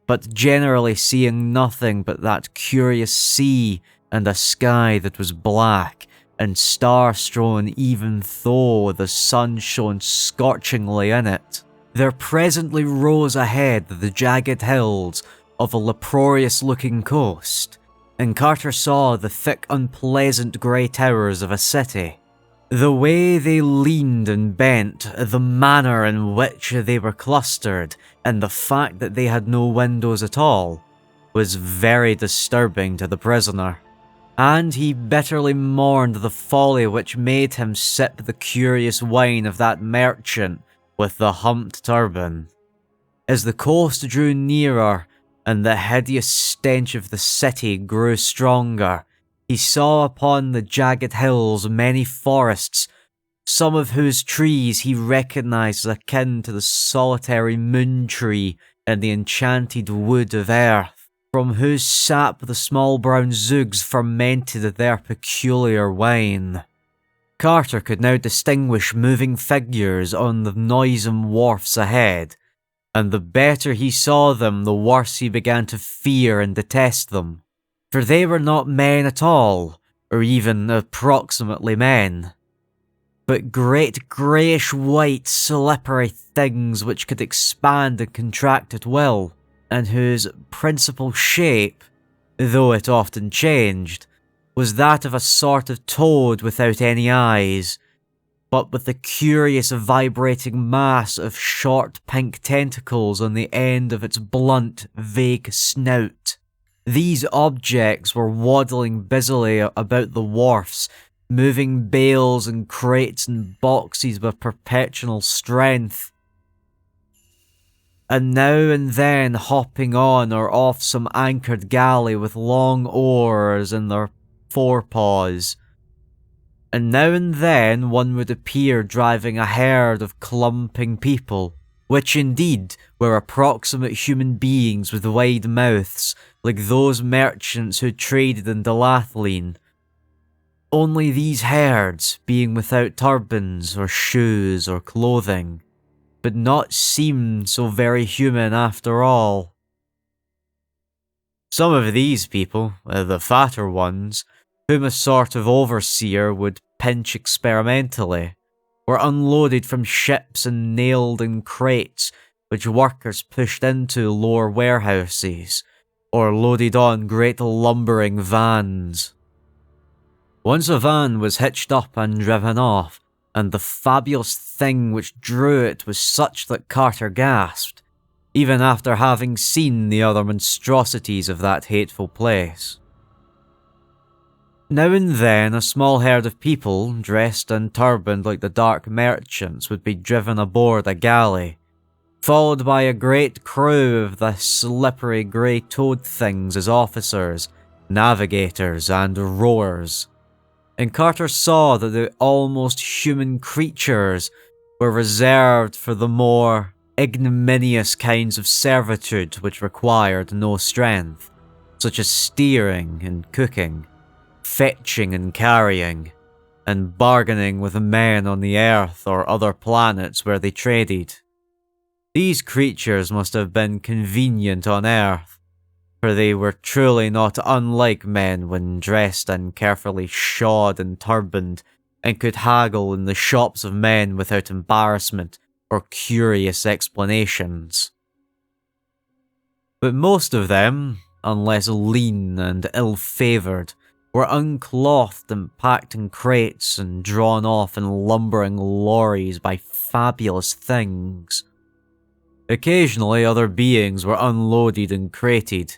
S1: but generally seeing nothing but that curious sea and a sky that was black and star-strewn even though the sun shone scorchingly in it. There presently rose ahead the jagged hills of a laborious-looking coast, and Carter saw the thick, unpleasant grey towers of a city. The way they leaned and bent, the manner in which they were clustered, and the fact that they had no windows at all, was very disturbing to the prisoner, and he bitterly mourned the folly which made him sip the curious wine of that merchant with the humped turban. As the coast drew nearer, and the hideous stench of the city grew stronger, he saw upon the jagged hills many forests, some of whose trees he recognized as akin to the solitary moon tree in the enchanted wood of earth, from whose sap the small brown zoogs fermented their peculiar wine. Carter could now distinguish moving figures on the noisome wharfs ahead, and the better he saw them, the worse he began to fear and detest them. For they were not men at all, or even approximately men, but great greyish-white slippery things which could expand and contract at will, and whose principal shape, though it often changed, was that of a sort of toad without any eyes, but with the curious vibrating mass of short pink tentacles on the end of its blunt, vague snout. These objects were waddling busily about the wharfs, moving bales and crates and boxes with perpetual strength, and now and then hopping on or off some anchored galley with long oars in their forepaws. And now and then one would appear driving a herd of clumping people, which indeed were approximate human beings with wide mouths, like those merchants who traded in Delathlene. only these herds being without turbans or shoes or clothing, but not seem so very human after all. Some of these people, the fatter ones, whom a sort of overseer would pinch experimentally, were unloaded from ships and nailed in crates which workers pushed into lower warehouses, or loaded on great lumbering vans. Once a van was hitched up and driven off, and the fabulous thing which drew it was such that Carter gasped, even after having seen the other monstrosities of that hateful place. Now and then a small herd of people, dressed and turbaned like the dark merchants, would be driven aboard a galley, followed by a great crew of the slippery grey-toed things as officers, navigators, and rowers. And Carter saw that the almost human creatures were reserved for the more ignominious kinds of servitude which required no strength, such as steering and cooking, fetching and carrying, and bargaining with the men on the Earth or other planets where they traded. These creatures must have been convenient on Earth, for they were truly not unlike men when dressed and carefully shod and turbaned, and could haggle in the shops of men without embarrassment or curious explanations. But most of them, unless lean and ill-favoured, were unclothed and packed in crates and drawn off in lumbering lorries by fabulous things. Occasionally other beings were unloaded and crated,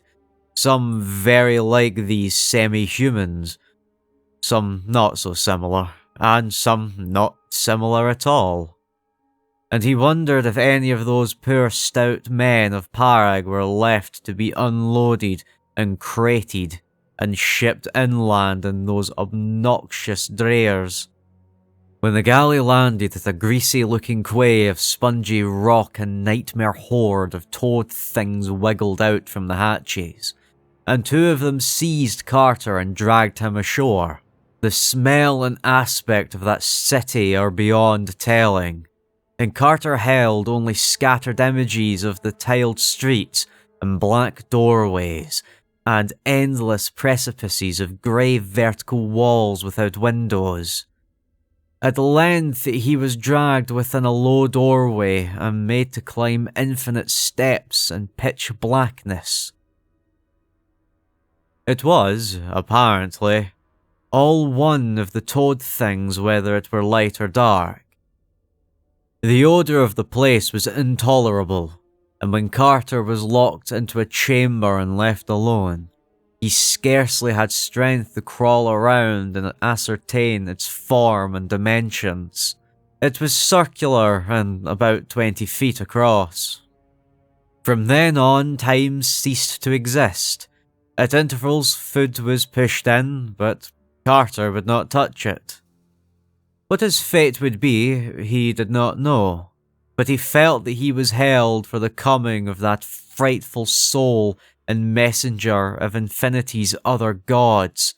S1: some very like these semi-humans, some not so similar, and some not similar at all. And he wondered if any of those poor stout men of Parag were left to be unloaded and crated and shipped inland in those obnoxious drayers. When the galley landed at a greasy-looking quay of spongy rock, a nightmare horde of toad things wiggled out from the hatches, and two of them seized Carter and dragged him ashore. The smell and aspect of that city are beyond telling, and Carter held only scattered images of the tiled streets and black doorways, and endless precipices of grey vertical walls without windows. At length he was dragged within a low doorway and made to climb infinite steps in pitch blackness. It was, apparently, all one of the toad things whether it were light or dark. The odour of the place was intolerable, and when Carter was locked into a chamber and left alone, he scarcely had strength to crawl around and ascertain its form and dimensions. It was circular and about 20 feet across. From then on, time ceased to exist. At intervals, food was pushed in, but Carter would not touch it. What his fate would be, he did not know, but he felt that he was held for the coming of that frightful soul and messenger of infinity's other gods,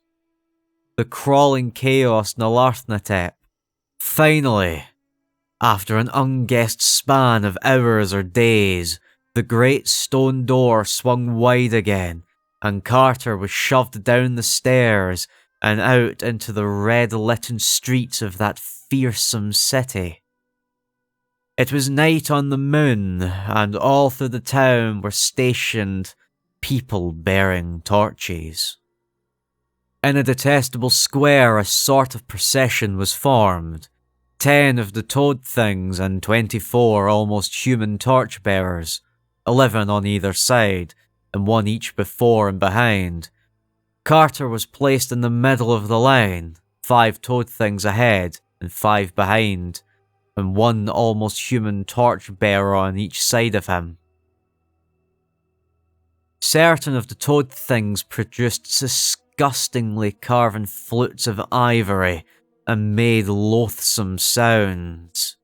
S1: the crawling chaos Nalarthnatep. Finally, after an unguessed span of hours or days, the great stone door swung wide again, and Carter was shoved down the stairs and out into the red-lit streets of that fearsome city. It was night on the moon, and all through the town were stationed people bearing torches. In a detestable square, a sort of procession was formed. 10 of the toad things and 24 almost human torch-bearers, 11 on either side, and 1 each before and behind. Carter was placed in the middle of the line, 5 toad things ahead and 5 behind, and 1 almost human torch-bearer on each side of him. Certain of the toad things produced disgustingly carven flutes of ivory and made loathsome sounds.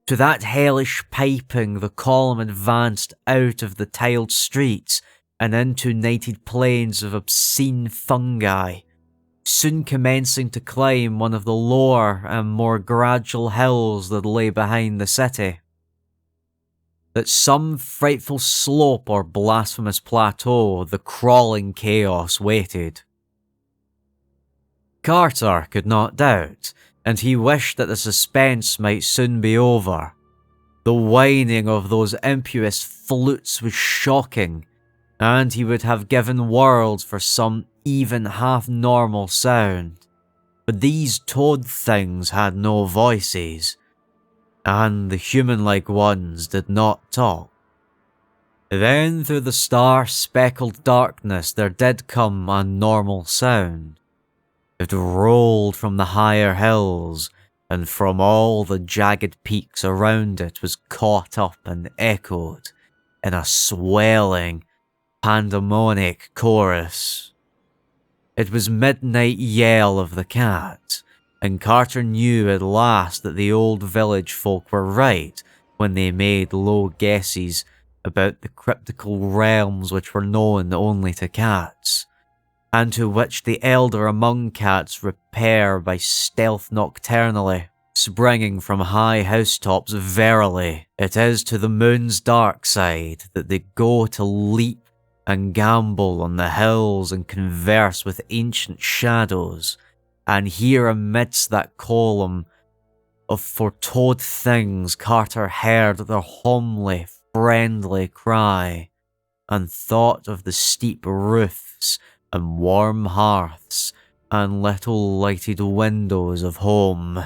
S1: To that hellish piping the column advanced out of the tiled streets and into nighted plains of obscene fungi, soon commencing to climb one of the lower and more gradual hills that lay behind the city. At some frightful slope or blasphemous plateau, the crawling chaos waited. Carter could not doubt, and he wished that the suspense might soon be over. The whining of those impious flutes was shocking, and he would have given worlds for some even half-normal sound. But these toad things had no voices, and the human-like ones did not talk. Then through the star-speckled darkness there did come a normal sound. It rolled from the higher hills, and from all the jagged peaks around it was caught up and echoed in a swelling, pandemonic chorus. It was midnight yell of the cat, and Carter knew at last that the old village folk were right when they made low guesses about the cryptical realms which were known only to cats, and to which the elder among cats repair by stealth nocturnally, springing from high housetops. Verily, it is to the moon's dark side that they go to leap and gamble on the hills and converse with ancient shadows, and here amidst that column of foretold things Carter heard their homely, friendly cry, and thought of the steep roofs and warm hearths and little lighted windows of home.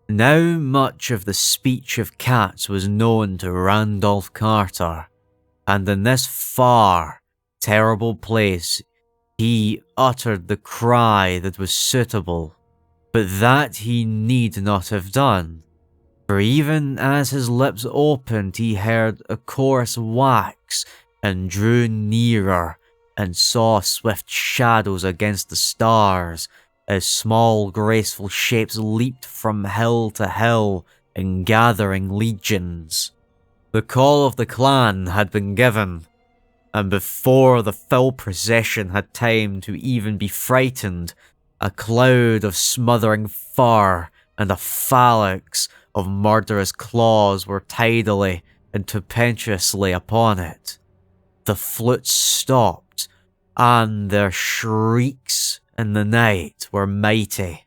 S1: Now much of the speech of cats was known to Randolf Carter, and in this far, terrible place he uttered the cry that was suitable, but that he need not have done, for even as his lips opened he heard a chorus wax and drew nearer, and saw swift shadows against the stars, as small graceful shapes leaped from hill to hill in gathering legions. The call of the clan had been given, and before the full procession had time to even be frightened, a cloud of smothering fur and a phalanx of murderous claws were tidally and tempestuously upon it. The flutes stopped, and their shrieks in the night were mighty.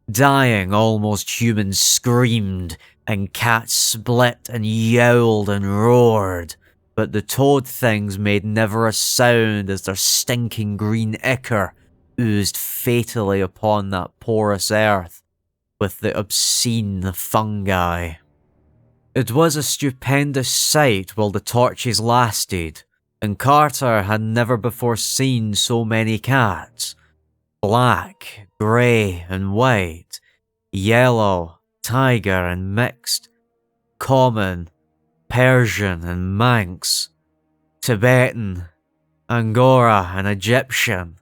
S1: Dying, almost humans screamed, and cats split and yowled and roared, but the toad things made never a sound as their stinking green ichor oozed fatally upon that porous earth with the obscene fungi. It was a stupendous sight while the torches lasted, and Carter had never before seen so many cats. Black, grey and white, yellow, tiger and mixed, common, Persian and Manx, Tibetan, Angora and Egyptian.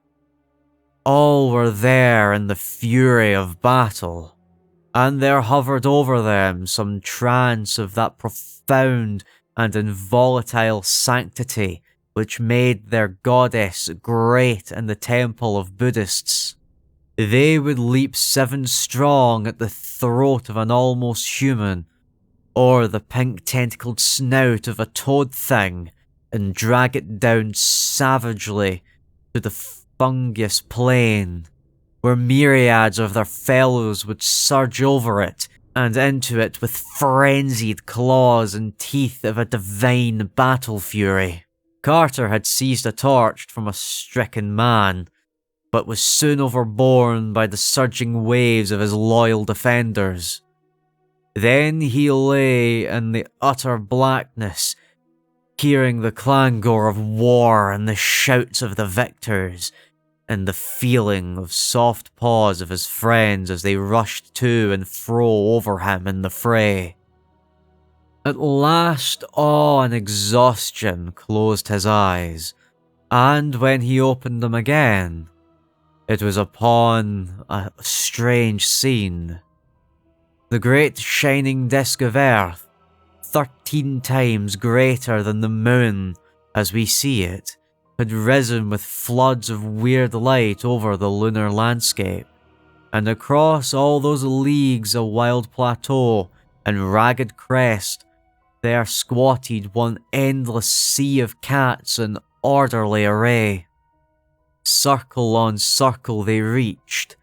S1: All were there in the fury of battle, and there hovered over them some trance of that profound and involatile sanctity which made their goddess great in the temple of Buddhists. They would leap 7 strong at the throat of an almost human, or the pink tentacled snout of a toad thing, and drag it down savagely to the fungus plain, where myriads of their fellows would surge over it and into it with frenzied claws and teeth of a divine battle fury. Carter had seized a torch from a stricken man, but was soon overborne by the surging waves of his loyal defenders. Then he lay in the utter blackness, hearing the clangor of war and the shouts of the victors, and the feeling of soft paws of his friends as they rushed to and fro over him in the fray. At last awe and exhaustion closed his eyes, and when he opened them again, it was upon a strange scene. The great shining disk of earth, 13 times greater than the moon as we see it, had risen with floods of weird light over the lunar landscape, and across all those leagues of wild plateau and ragged crest, there squatted one endless sea of cats in orderly array. Circle on circle they reached,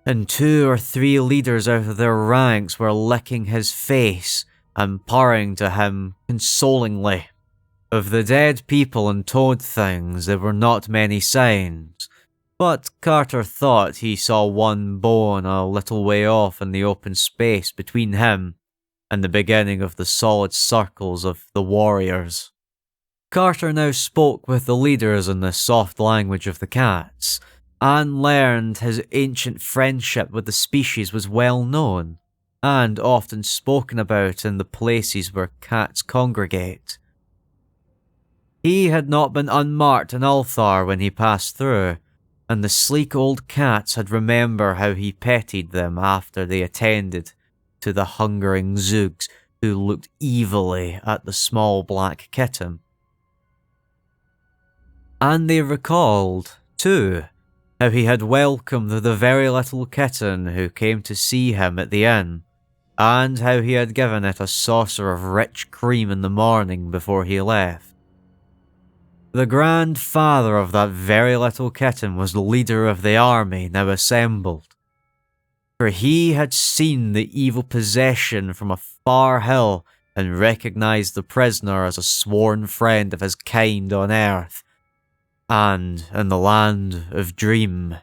S1: and 2 or 3 leaders out of their ranks were licking his face and purring to him consolingly. Of the dead people and toad things there were not many signs, but Carter thought he saw one bone a little way off in the open space between him and the beginning of the solid circles of the warriors. Carter now spoke with the leaders in the soft language of the cats, and learned his ancient friendship with the species was well known, and often spoken about in the places where cats congregate. He had not been unmarked in Ulthar when he passed through, and the sleek old cats had remembered how he petted them after they attended to the hungering Zoogs who looked evilly at the small black kitten. And they recalled, too, how he had welcomed the very little kitten who came to see him at the inn, and how he had given it a saucer of rich cream in the morning before he left. The grandfather of that very little kitten was the leader of the army now assembled, for he had seen the evil possession from a far hill and recognized the prisoner as a sworn friend of his kind on earth, and in the land of Dream.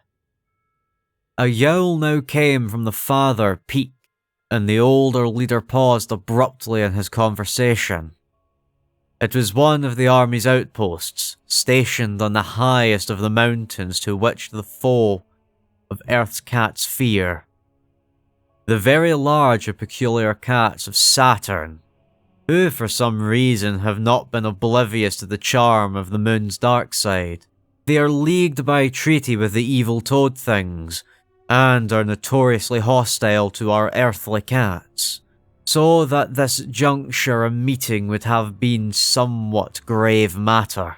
S1: A yowl now came from the farther peak, and the older leader paused abruptly in his conversation. It was one of the army's outposts, stationed on the highest of the mountains to which the foe of Earth's cats fear. The very large and peculiar cats of Saturn, who for some reason have not been oblivious to the charm of the moon's dark side. They are leagued by treaty with the evil toad things, and are notoriously hostile to our earthly cats, so that this juncture a meeting would have been somewhat grave matter.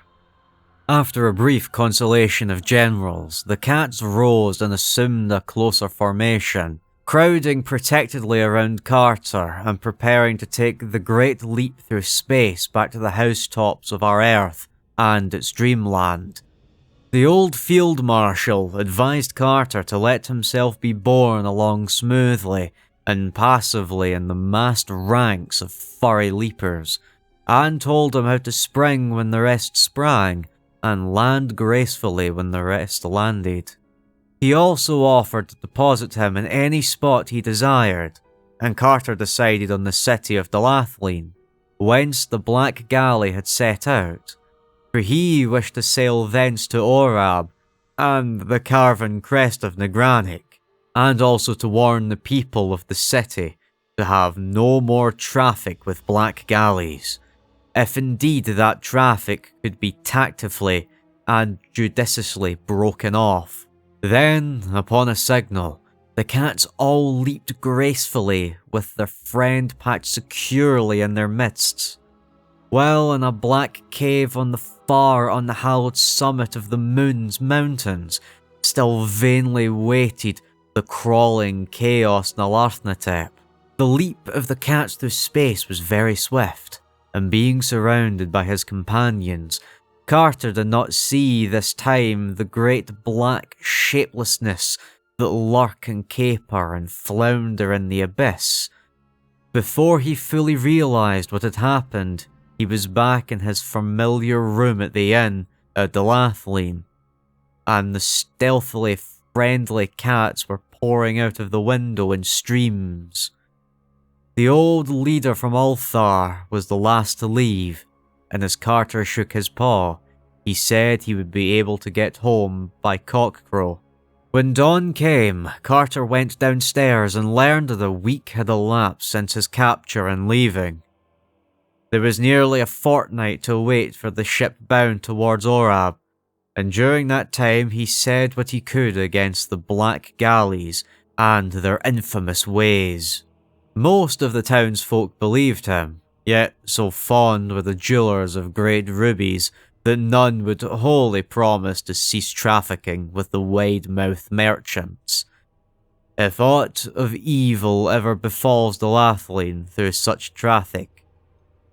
S1: After a brief consultation of generals, the cats rose and assumed a closer formation, crowding protectedly around Carter and preparing to take the great leap through space back to the housetops of our Earth and its dreamland. The old field marshal advised Carter to let himself be borne along smoothly and passively in the massed ranks of furry leapers, and told him how to spring when the rest sprang, and land gracefully when the rest landed. He also offered to deposit him in any spot he desired, and Carter decided on the city of Dalathlin, whence the Black Galley had set out, for he wished to sail thence to Orab and the carven crest of Negranic, and also to warn the people of the city to have no more traffic with black galleys, if indeed that traffic could be tactfully and judiciously broken off. Then, upon a signal, the cats all leaped gracefully with their friend packed securely in their midst, while in a black cave on the far unhallowed summit of the moon's mountains still vainly waited the crawling chaos Nalarthnatep. The leap of the cats through space was very swift, and being surrounded by his companions, Carter did not see this time the great black shapelessness that lurk and caper and flounder in the abyss. Before he fully realised what had happened, he was back in his familiar room at the inn at Dalathlin, and the stealthily friendly cats were pouring out of the window in streams. The old leader from Ulthar was the last to leave, and as Carter shook his paw, he said he would be able to get home by cockcrow. When dawn came, Carter went downstairs and learned that a week had elapsed since his capture and leaving. There was nearly a fortnight to wait for the ship bound towards Orab, and during that time he said what he could against the black galleys and their infamous ways. Most of the townsfolk believed him, yet so fond were the jewellers of great rubies that none would wholly promise to cease trafficking with the wide-mouthed merchants. If aught of evil ever befalls the Lathleen through such traffic,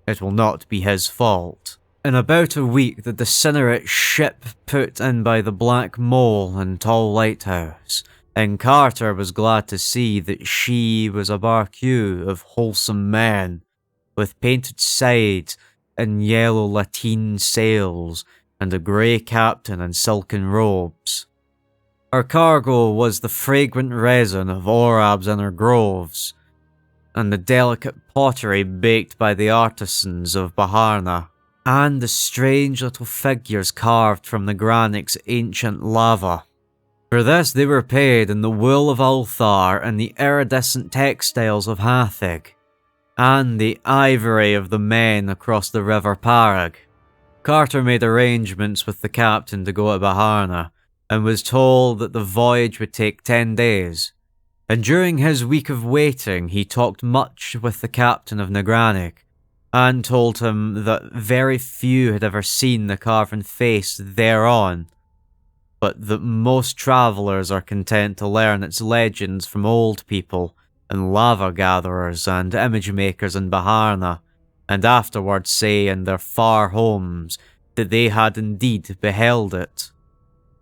S1: it will not be his fault. In about a week, the disintegrate ship put in by the Black Mole and Tall Lighthouse, and Carter was glad to see that she was a barque of wholesome men, with painted sides and yellow lateen sails, and a grey captain in silken robes. Her cargo was the fragrant resin of orabs in her groves, and the delicate pottery baked by the artisans of Baharna, and the strange little figures carved from the granite's ancient lava. For this they were paid in the wool of Ulthar and the iridescent textiles of Hathig, and the ivory of the men across the river Parag. Carter made arrangements with the captain to go to Baharna, and was told that the voyage would take 10 days. And during his week of waiting, he talked much with the captain of Nagranic, and told him that very few had ever seen the carven face thereon, but that most travellers are content to learn its legends from old people, and lava gatherers and image makers in Baharna, and afterwards say in their far homes that they had indeed beheld it.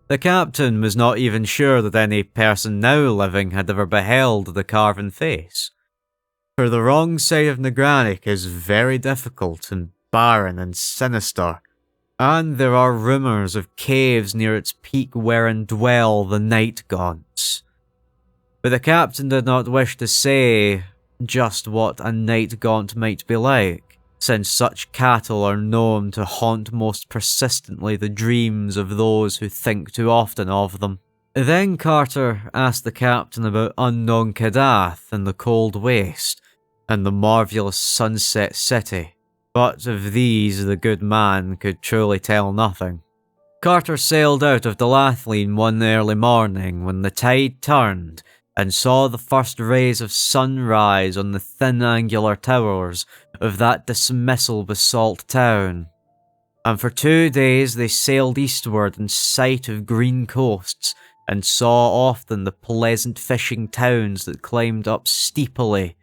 S1: The captain was not even sure that any person now living had ever beheld the carven face, for the wrong side of Nagranic is very difficult and barren and sinister, and there are rumours of caves near its peak wherein dwell the night gaunts. But the captain did not wish to say just what a night gaunt might be like, since such cattle are known to haunt most persistently the dreams of those who think too often of them. Then Carter asked the captain about unknown Kadath and the cold waste, and the marvellous sunset city, but of these the good man could truly tell nothing. Carter sailed out of Delathleen one early morning when the tide turned, and saw the first rays of sunrise on the thin angular towers of that dismissal basalt town. And for 2 days they sailed eastward in sight of green coasts, and saw often the pleasant fishing towns that climbed up steeply,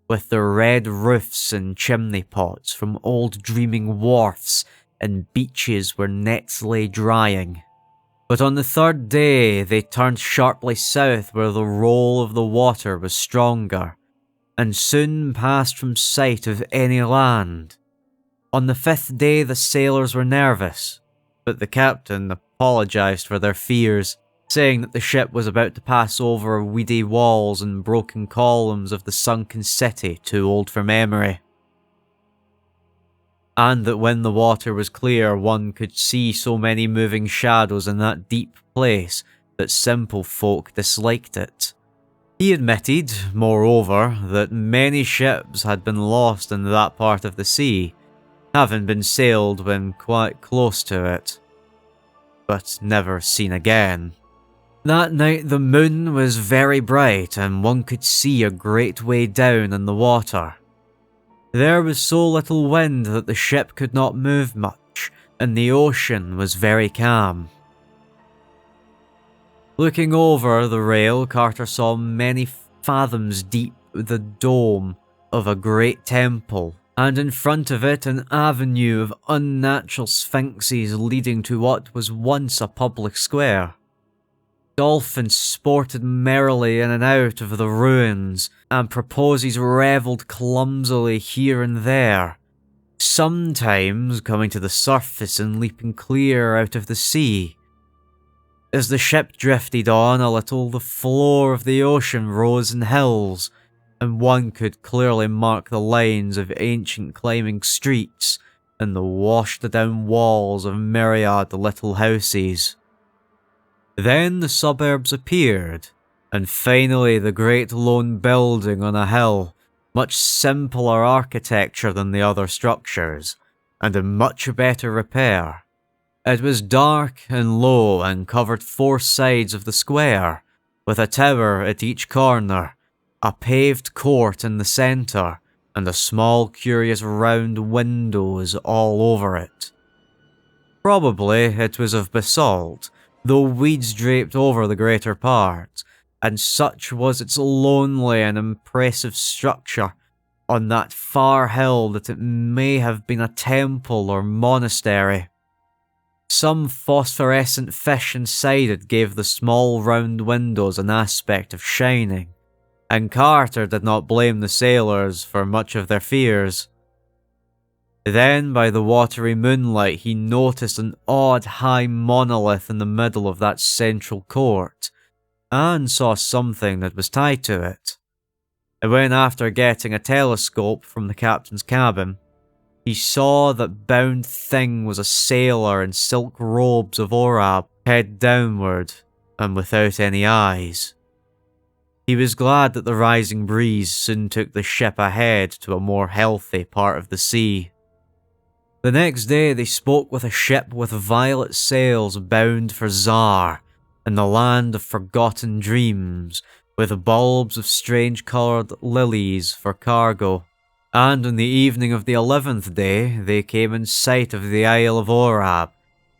S1: with their red roofs and chimney pots from old dreaming wharfs and beaches where nets lay drying. But on the 3rd day they turned sharply south where the roll of the water was stronger, and soon passed from sight of any land. On the 5th day the sailors were nervous, but the captain apologised for their fears, saying that the ship was about to pass over weedy walls and broken columns of the sunken city too old for memory, and that when the water was clear one could see so many moving shadows in that deep place that simple folk disliked it. He admitted, moreover, that many ships had been lost in that part of the sea, having been sailed when quite close to it, but never seen again. That night the moon was very bright and one could see a great way down in the water. There was so little wind that the ship could not move much, and the ocean was very calm. Looking over the rail, Carter saw many fathoms deep the dome of a great temple, and in front of it an avenue of unnatural sphinxes leading to what was once a public square. Dolphins sported merrily in and out of the ruins, and proposies revelled clumsily here and there, sometimes coming to the surface and leaping clear out of the sea. As the ship drifted on a little, the floor of the ocean rose in hills, and one could clearly mark the lines of ancient climbing streets and the washed-down walls of myriad little houses. Then the suburbs appeared, and finally the great lone building on a hill, much simpler architecture than the other structures, and in much better repair. It was dark and low and covered 4 sides of the square, with a tower at each corner, a paved court in the centre, and a small curious round windows all over it. Probably it was of basalt, though weeds draped over the greater part, and such was its lonely and impressive structure on that far hill that it may have been a temple or monastery. Some phosphorescent fish inside it gave the small round windows an aspect of shining, and Carter did not blame the sailors for much of their fears. Then, by the watery moonlight, he noticed an odd high monolith in the middle of that central court, and saw something that was tied to it. And when, after getting a telescope from the captain's cabin, he saw that bound thing was a sailor in silk robes of Orab, head downward, and without any eyes. He was glad that the rising breeze soon took the ship ahead to a more healthy part of the sea. The next day they spoke with a ship with violet sails bound for Zar, in the land of forgotten dreams, with bulbs of strange-coloured lilies for cargo. And on the evening of the 11th day, they came in sight of the Isle of Orab,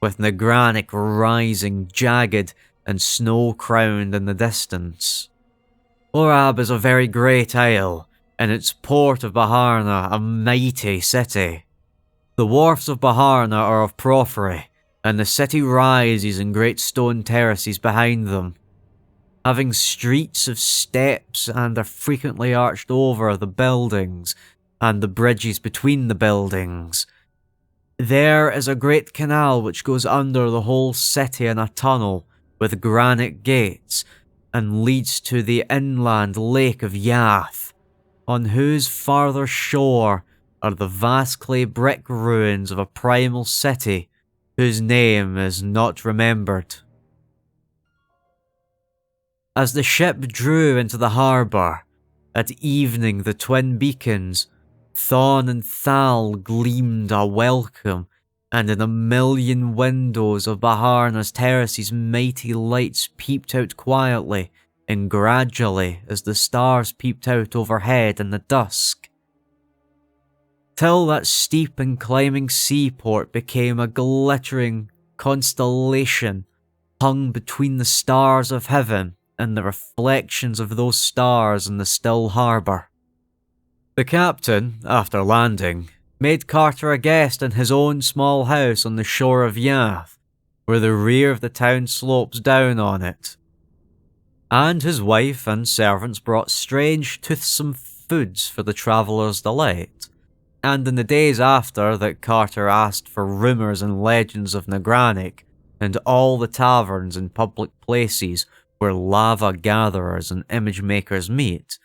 S1: with Nagranic rising jagged and snow-crowned in the distance. Orab is a very great isle, and its port of Baharna a mighty city. The wharfs of Baharna are of porphyry, and the city rises in great stone terraces behind them, having streets of steps and are frequently arched over the buildings and the bridges between the buildings. There is a great canal which goes under the whole city in a tunnel with granite gates and leads to the inland lake of Yath, on whose farther shore are the vast clay brick ruins of a primal city whose name is not remembered. As the ship drew into the harbour, at evening the twin beacons, Thon and Thal, gleamed a welcome, and in a million windows of Baharna's terraces mighty lights peeped out quietly and gradually as the stars peeped out overhead in the dusk, till that steep and climbing seaport became a glittering constellation hung between the stars of heaven and the reflections of those stars in the still harbour. The captain, after landing, made Carter a guest in his own small house on the shore of Yath, where the rear of the town slopes down on it. And his wife and servants brought strange, toothsome foods for the travellers' delight. And in the days after that Carter asked for rumours and legends of Nagranic, and all the taverns and public places where lava gatherers and image makers meet,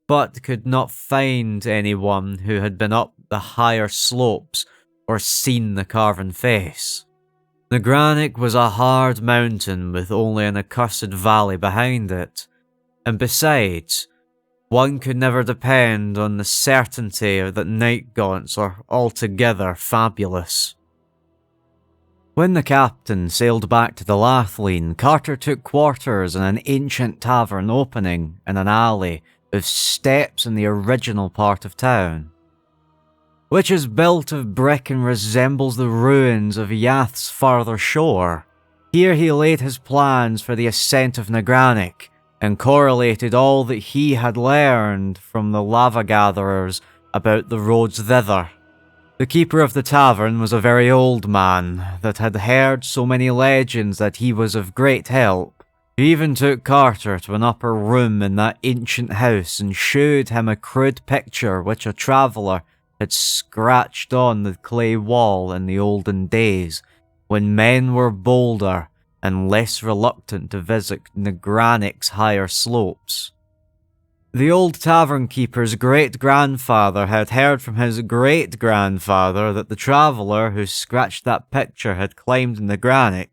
S1: but could not find anyone who had been up the higher slopes or seen the carven face. Nagranic was a hard mountain with only an accursed valley behind it, and besides, one could never depend on the certainty that night gaunts are altogether fabulous. When the captain sailed back to the Lathleen, Carter took quarters in an ancient tavern opening in an alley with steps in the original part of town, which is built of brick and resembles the ruins of Yath's farther shore. Here he laid his plans for the ascent of Nagranic, and correlated all that he had learned from the lava gatherers about the roads thither. The keeper of the tavern was a very old man that had heard so many legends that he was of great help. He even took Carter to an upper room in that ancient house and showed him a crude picture which a traveller had scratched on the clay wall in the olden days, when men were bolder and less reluctant to visit Nagranic's higher slopes. The old tavern keeper's great-grandfather had heard from his great-grandfather that the traveller who scratched that picture had climbed Nagranic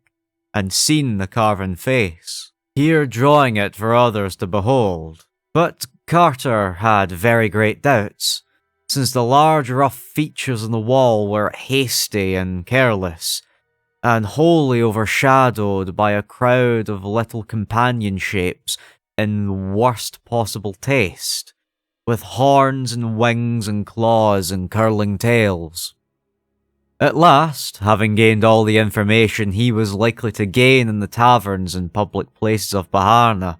S1: and seen the carven face, here drawing it for others to behold. But Carter had very great doubts, since the large rough features on the wall were hasty and careless, and wholly overshadowed by a crowd of little companion shapes in the worst possible taste, with horns and wings and claws and curling tails. At last, having gained all the information he was likely to gain in the taverns and public places of Baharna,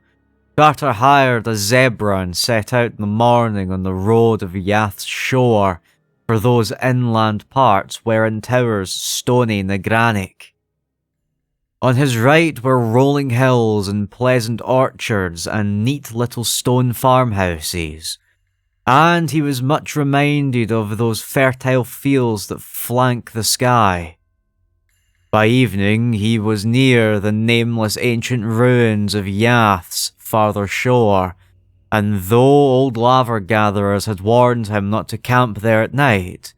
S1: Carter hired a zebra and set out in the morning on the road of Yath's shore for those inland parts wherein towers stony Negranic. On his right were rolling hills and pleasant orchards and neat little stone farmhouses, and he was much reminded of those fertile fields that flank the sky. By evening, he was near the nameless ancient ruins of Yath's farther shore, and though old laver gatherers had warned him not to camp there at night,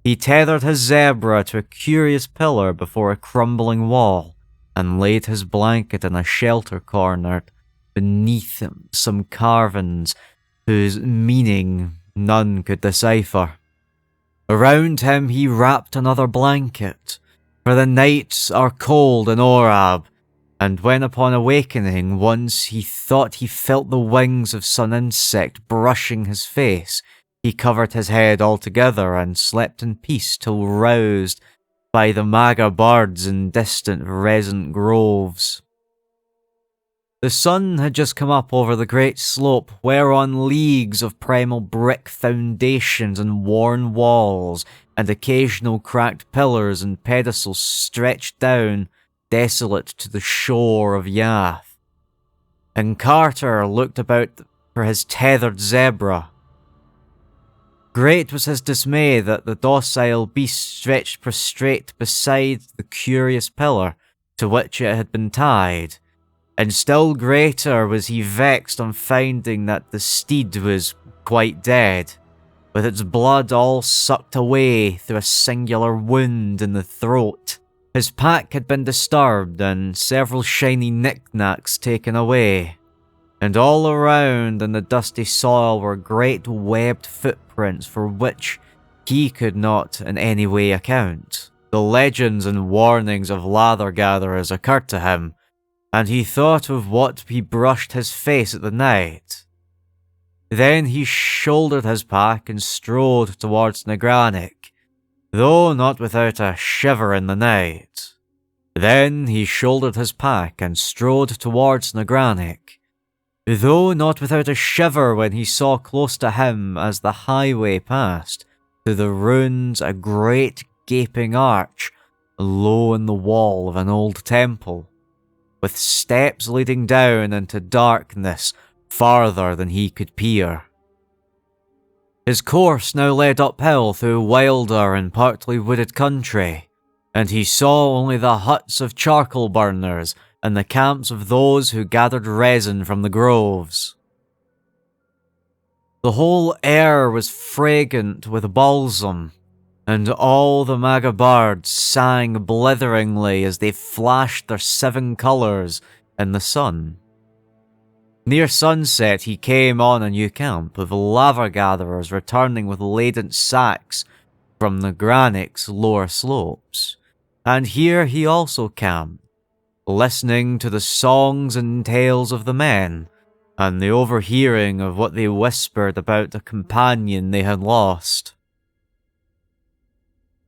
S1: he tethered his zebra to a curious pillar before a crumbling wall, and laid his blanket in a shelter corner beneath some carvings whose meaning none could decipher. Around him he wrapped another blanket, for the nights are cold in Orab, and when upon awakening once he thought he felt the wings of some insect brushing his face, he covered his head altogether and slept in peace till roused by the maga birds in distant resin groves. The sun had just come up over the great slope whereon leagues of primal brick foundations and worn walls and occasional cracked pillars and pedestals stretched down desolate to the shore of Yath. And Carter looked about for his tethered zebra. Great was his dismay that the docile beast stretched prostrate beside the curious pillar to which it had been tied, and still greater was he vexed on finding that the steed was quite dead, with its blood all sucked away through a singular wound in the throat. His pack had been disturbed and several shiny knickknacks taken away, and all around in the dusty soil were great webbed footprints for which he could not in any way account. The legends and warnings of lather gatherers occurred to him, and he thought of what he brushed his face at the night. Then he shouldered his pack and strode towards Negranic, though not without a shiver in the night. Then he shouldered his pack and strode towards Negranic, though not without a shiver when he saw close to him as the highway passed to the ruins a great gaping arch low in the wall of an old temple, with steps leading down into darkness farther than he could peer. His course now led uphill through wilder and partly wooded country, and he saw only the huts of charcoal burners and the camps of those who gathered resin from the groves. The whole air was fragrant with balsam, and all the maga birds sang blitheringly as they flashed their 7 colours in the sun. Near sunset he came on a new camp of laver gatherers returning with laden sacks from the Granic's lower slopes, and here he also camped, listening to the songs and tales of the men, and the overhearing of what they whispered about the companion they had lost.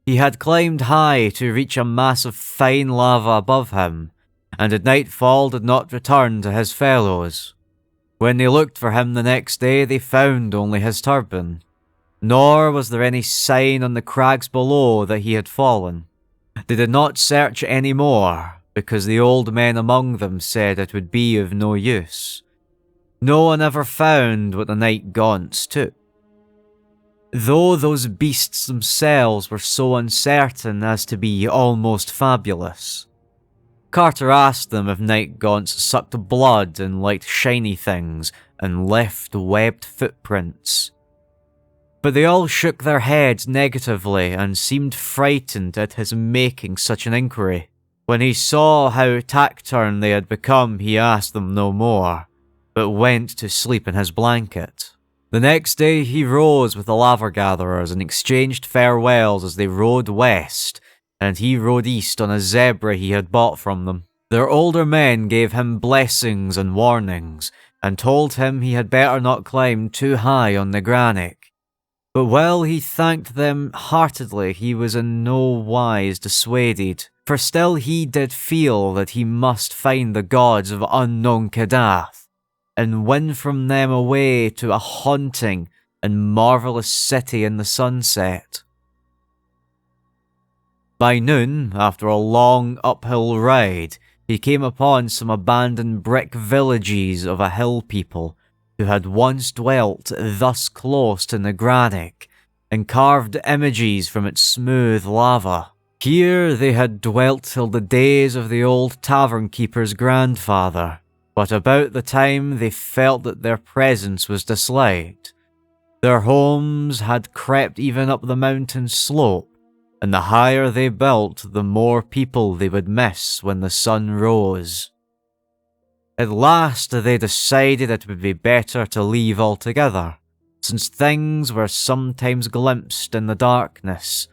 S1: He had climbed high to reach a mass of fine lava above him, and at nightfall did not return to his fellows. When they looked for him the next day, they found only his turban, nor was there any sign on the crags below that he had fallen. They did not search any more, because the old men among them said it would be of no use. No one ever found what the night gaunts took, though those beasts themselves were so uncertain as to be almost fabulous. Carter asked them if night gaunts sucked blood and liked shiny things and left webbed footprints, but they all shook their heads negatively and seemed frightened at his making such an inquiry. When he saw how taciturn they had become, he asked them no more, but went to sleep in his blanket. The next day he rose with the laver gatherers and exchanged farewells as they rode west, and he rode east on a zebra he had bought from them. Their older men gave him blessings and warnings, and told him he had better not climb too high on Negranic. But while he thanked them heartedly, he was in no wise dissuaded, for still he did feel that he must find the gods of unknown Kadath, and win from them away to a haunting and marvellous city in the sunset. By noon, after a long uphill ride, he came upon some abandoned brick villages of a hill people who had once dwelt thus close to Nagranic and carved images from its smooth lava. Here they had dwelt till the days of the old tavern keeper's grandfather, but about the time they felt that their presence was disliked, their homes had crept even up the mountain slope, and the higher they built, the more people they would miss when the sun rose. At last they decided it would be better to leave altogether, since things were sometimes glimpsed in the darkness,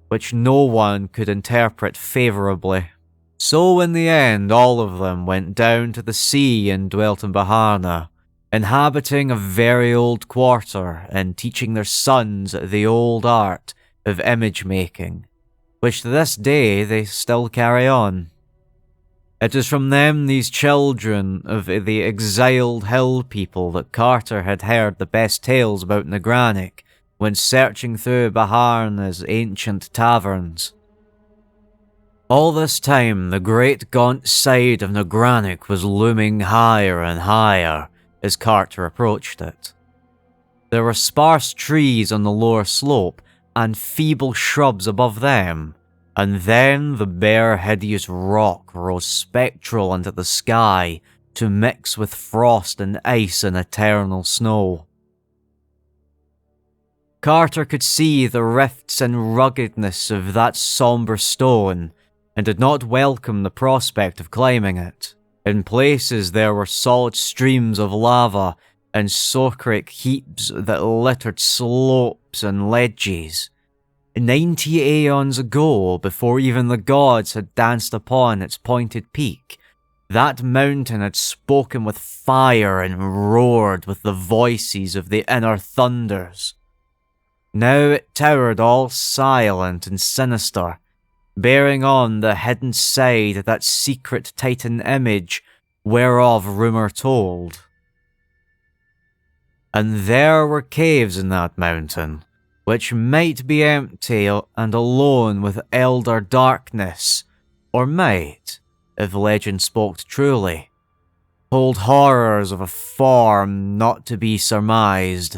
S1: which no one could interpret favourably. So in the end all of them went down to the sea and dwelt in Baharna, inhabiting a very old quarter and teaching their sons the old art of image making, which to this day they still carry on. It is from them, these children of the exiled hill people, that Carter had heard the best tales about Nagranic when searching through Baharna's ancient taverns. All this time, the great gaunt side of Nagranic was looming higher and higher as Carter approached it. There were sparse trees on the lower slope and feeble shrubs above them, and then the bare hideous rock rose spectral into the sky to mix with frost and ice and eternal snow. Carter could see the rifts and ruggedness of that sombre stone, and did not welcome the prospect of climbing it. In places there were solid streams of lava and socric heaps that littered slopes and ledges. 90 aeons ago, before even the gods had danced upon its pointed peak, that mountain had spoken with fire and roared with the voices of the inner thunders. Now it towered all silent and sinister, bearing on the hidden side that secret Titan image whereof rumour told. And there were caves in that mountain, which might be empty and alone with elder darkness, or might, if legend spoke truly, hold horrors of a form not to be surmised.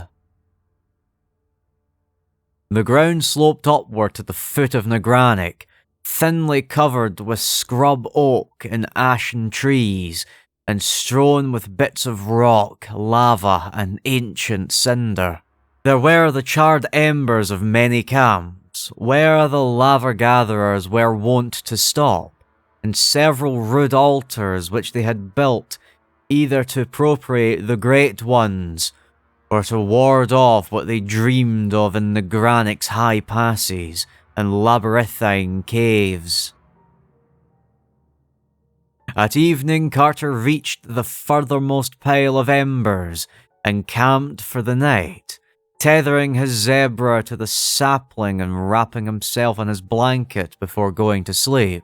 S1: The ground sloped upward to the foot of Nagranic, thinly covered with scrub oak and ashen trees, and strewn with bits of rock, lava, and ancient cinder. There were the charred embers of many camps, where the lava-gatherers were wont to stop, and several rude altars which they had built either to appropriate the Great Ones, or to ward off what they dreamed of in Nagranic's high passes and labyrinthine caves. At evening, Carter reached the furthermost pile of embers and camped for the night, tethering his zebra to the sapling and wrapping himself in his blanket before going to sleep.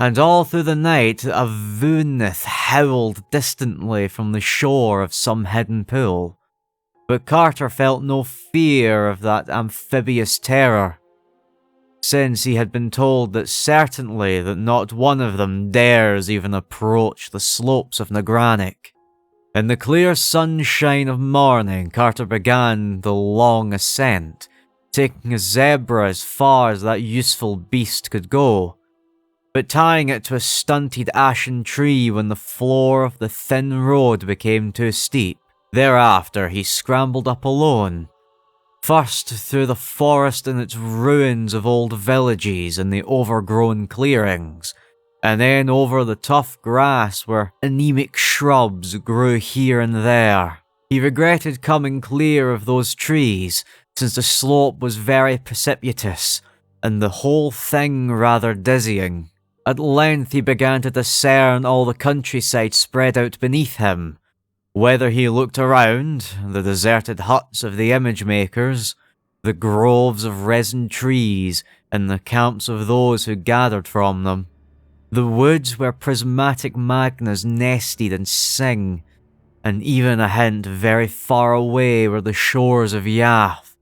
S1: And all through the night a voonith howled distantly from the shore of some hidden pool, but Carter felt no fear of that amphibious terror, since he had been told that certainly that not one of them dares even approach the slopes of Nagranic. In the clear sunshine of morning, Carter began the long ascent, taking his zebra as far as that useful beast could go, but tying it to a stunted ashen tree when the floor of the thin road became too steep. Thereafter he scrambled up alone, first through the forest and its ruins of old villages and the overgrown clearings, and then over the tough grass where anemic shrubs grew here and there. He regretted coming clear of those trees, since the slope was very precipitous, and the whole thing rather dizzying. At length he began to discern all the countryside spread out beneath him, Whether he looked around, the deserted huts of the image makers, the groves of resin trees, and the camps of those who gathered from them, the woods where prismatic magnas nested and sing, and even a hint very far away were the shores of Yath,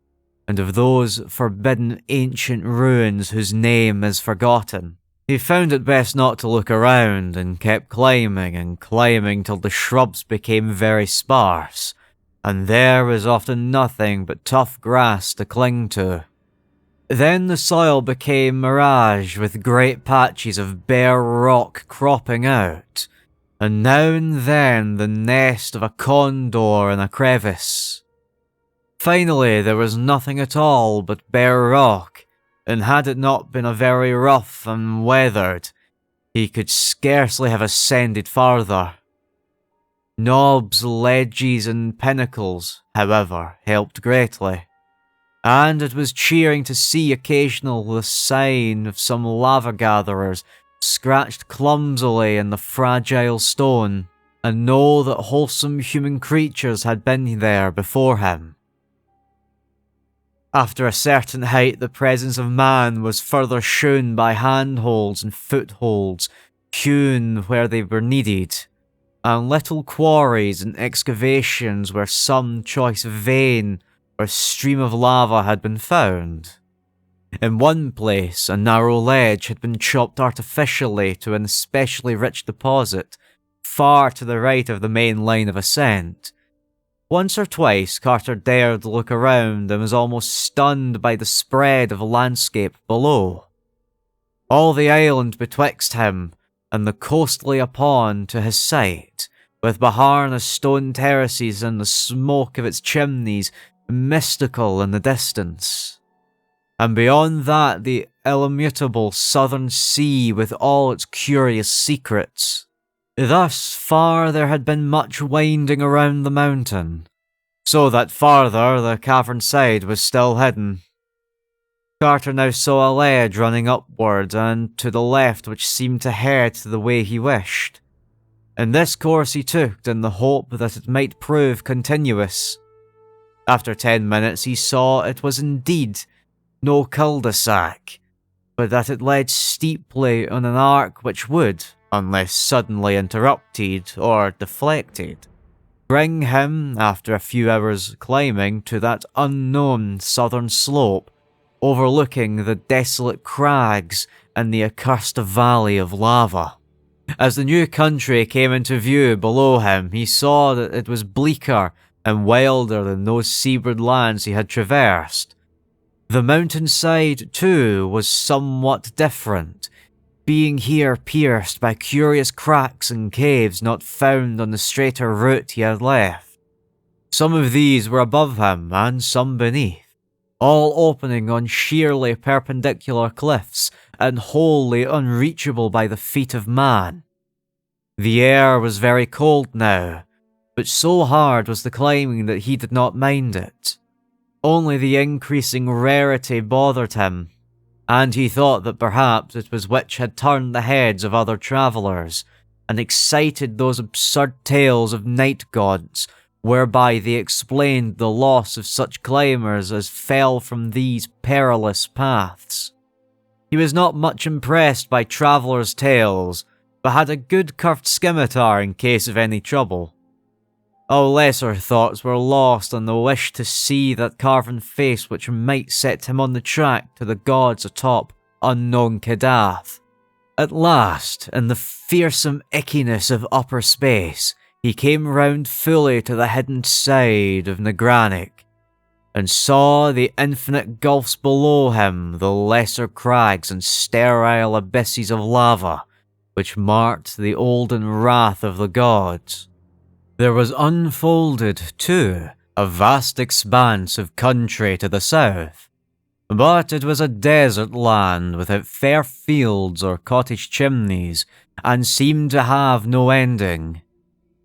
S1: and of those forbidden ancient ruins whose name is forgotten. He found it best not to look around, and kept climbing and climbing till the shrubs became very sparse, and there was often nothing but tough grass to cling to. Then the soil became mirage with great patches of bare rock cropping out, and now and then the nest of a condor in a crevice. Finally, there was nothing at all but bare rock, and had it not been a very rough and weathered, he could scarcely have ascended farther. Knobs, ledges, and pinnacles, however, helped greatly, and it was cheering to see occasional the sign of some lava-gatherers scratched clumsily in the fragile stone, and know that wholesome human creatures had been there before him. After a certain height, the presence of man was further shown by handholds and footholds, hewn where they were needed, and little quarries and excavations where some choice vein or stream of lava had been found. In one place, a narrow ledge had been chopped artificially to an especially rich deposit, far to the right of the main line of ascent. Once or twice, Carter dared look around and was almost stunned by the spread of landscape below. All the island betwixt him and the coast lay upon to his sight, with Baharna's stone terraces and the smoke of its chimneys mystical in the distance. And beyond that, the illimitable southern sea with all its curious secrets. Thus far there had been much winding around the mountain, so that farther the cavern side was still hidden. Carter now saw a ledge running upward and to the left which seemed to head to the way he wished. And this course he took in the hope that it might prove continuous. After 10 minutes he saw it was indeed no cul-de-sac, but that it led steeply on an arc which would, unless suddenly interrupted or deflected, bring him, after a few hours climbing, to that unknown southern slope, overlooking the desolate crags and the accursed valley of lava. As the new country came into view below him, he saw that it was bleaker and wilder than those seaward lands he had traversed. The mountainside, too, was somewhat different, being here pierced by curious cracks and caves not found on the straighter route he had left. Some of these were above him and some beneath, all opening on sheerly perpendicular cliffs and wholly unreachable by the feet of man. The air was very cold now, but so hard was the climbing that he did not mind it. Only the increasing rarity bothered him, and he thought that perhaps it was which had turned the heads of other travellers, and excited those absurd tales of night gods, whereby they explained the loss of such climbers as fell from these perilous paths. He was not much impressed by travellers' tales, but had a good curved scimitar in case of any trouble. All lesser thoughts were lost on the wish to see that carven face which might set him on the track to the gods atop unknown Kadath. At last, in the fearsome ickiness of upper space, he came round fully to the hidden side of Nagranic, and saw the infinite gulfs below him, the lesser crags and sterile abysses of lava, which marked the olden wrath of the gods. There was unfolded, too, a vast expanse of country to the south, but it was a desert land without fair fields or cottage chimneys, and seemed to have no ending.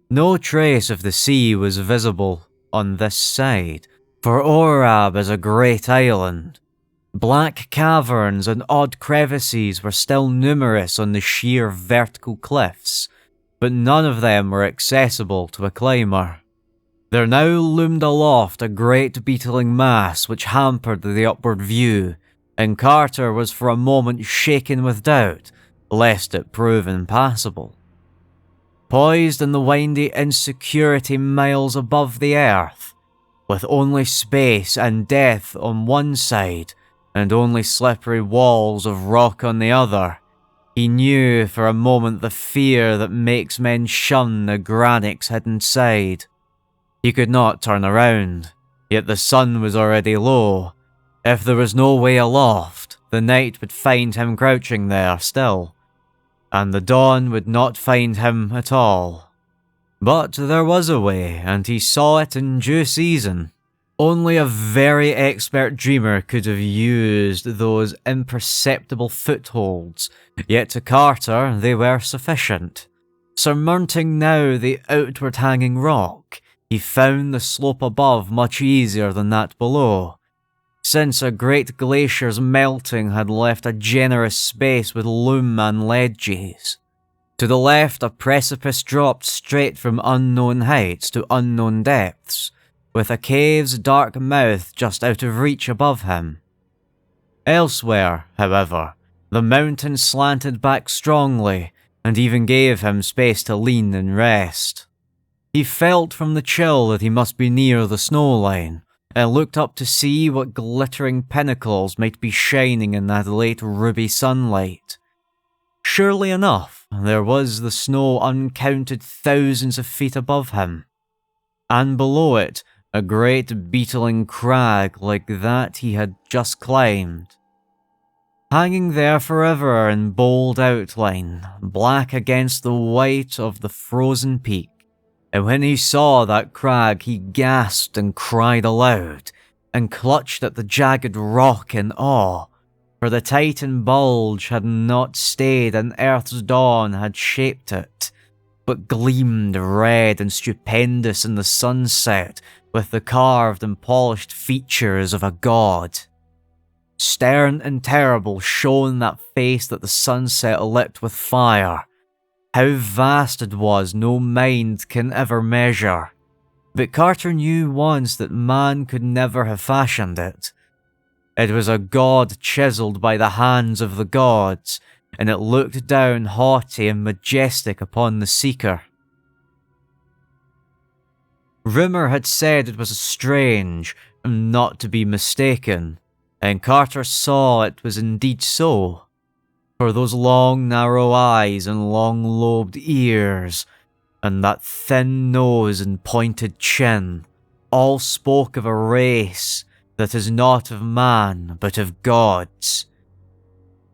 S1: No trace of the sea was visible on this side, for Orab is a great island. Black caverns and odd crevices were still numerous on the sheer vertical cliffs, but none of them were accessible to a climber. There now loomed aloft a great beetling mass which hampered the upward view, and Carter was for a moment shaken with doubt, lest it prove impassable. Poised in the windy insecurity miles above the earth, with only space and death on one side, and only slippery walls of rock on the other, he knew for a moment the fear that makes men shun the granite's hidden side. He could not turn around, yet the sun was already low. If there was no way aloft, the night would find him crouching there still, and the dawn would not find him at all. But there was a way, and he saw it in due season. Only a very expert dreamer could have used those imperceptible footholds, yet to Carter they were sufficient. Surmounting now the outward hanging rock, he found the slope above much easier than that below, since a great glacier's melting had left a generous space with loam and ledges. To the left a precipice dropped straight from unknown heights to unknown depths, with a cave's dark mouth just out of reach above him. Elsewhere, however, the mountain slanted back strongly, and even gave him space to lean and rest. He felt from the chill that he must be near the snow line, and looked up to see what glittering pinnacles might be shining in that late ruby sunlight. Surely enough, there was the snow uncounted thousands of feet above him, and below it, a great beetling crag like that he had just climbed. Hanging there forever in bold outline, black against the white of the frozen peak, and when he saw that crag he gasped and cried aloud, and clutched at the jagged rock in awe, for the Titan bulge had not stayed and Earth's dawn had shaped it, but gleamed red and stupendous in the sunset with the carved and polished features of a god. Stern and terrible shone that face that the sunset lit with fire. How vast it was no mind can ever measure, but Carter knew once that man could never have fashioned it. It was a god chiselled by the hands of the gods, and it looked down haughty and majestic upon the seeker. Rumour had said it was strange, and not to be mistaken, and Carter saw it was indeed so, for those long narrow eyes and long-lobed ears, and that thin nose and pointed chin, all spoke of a race that is not of man but of gods.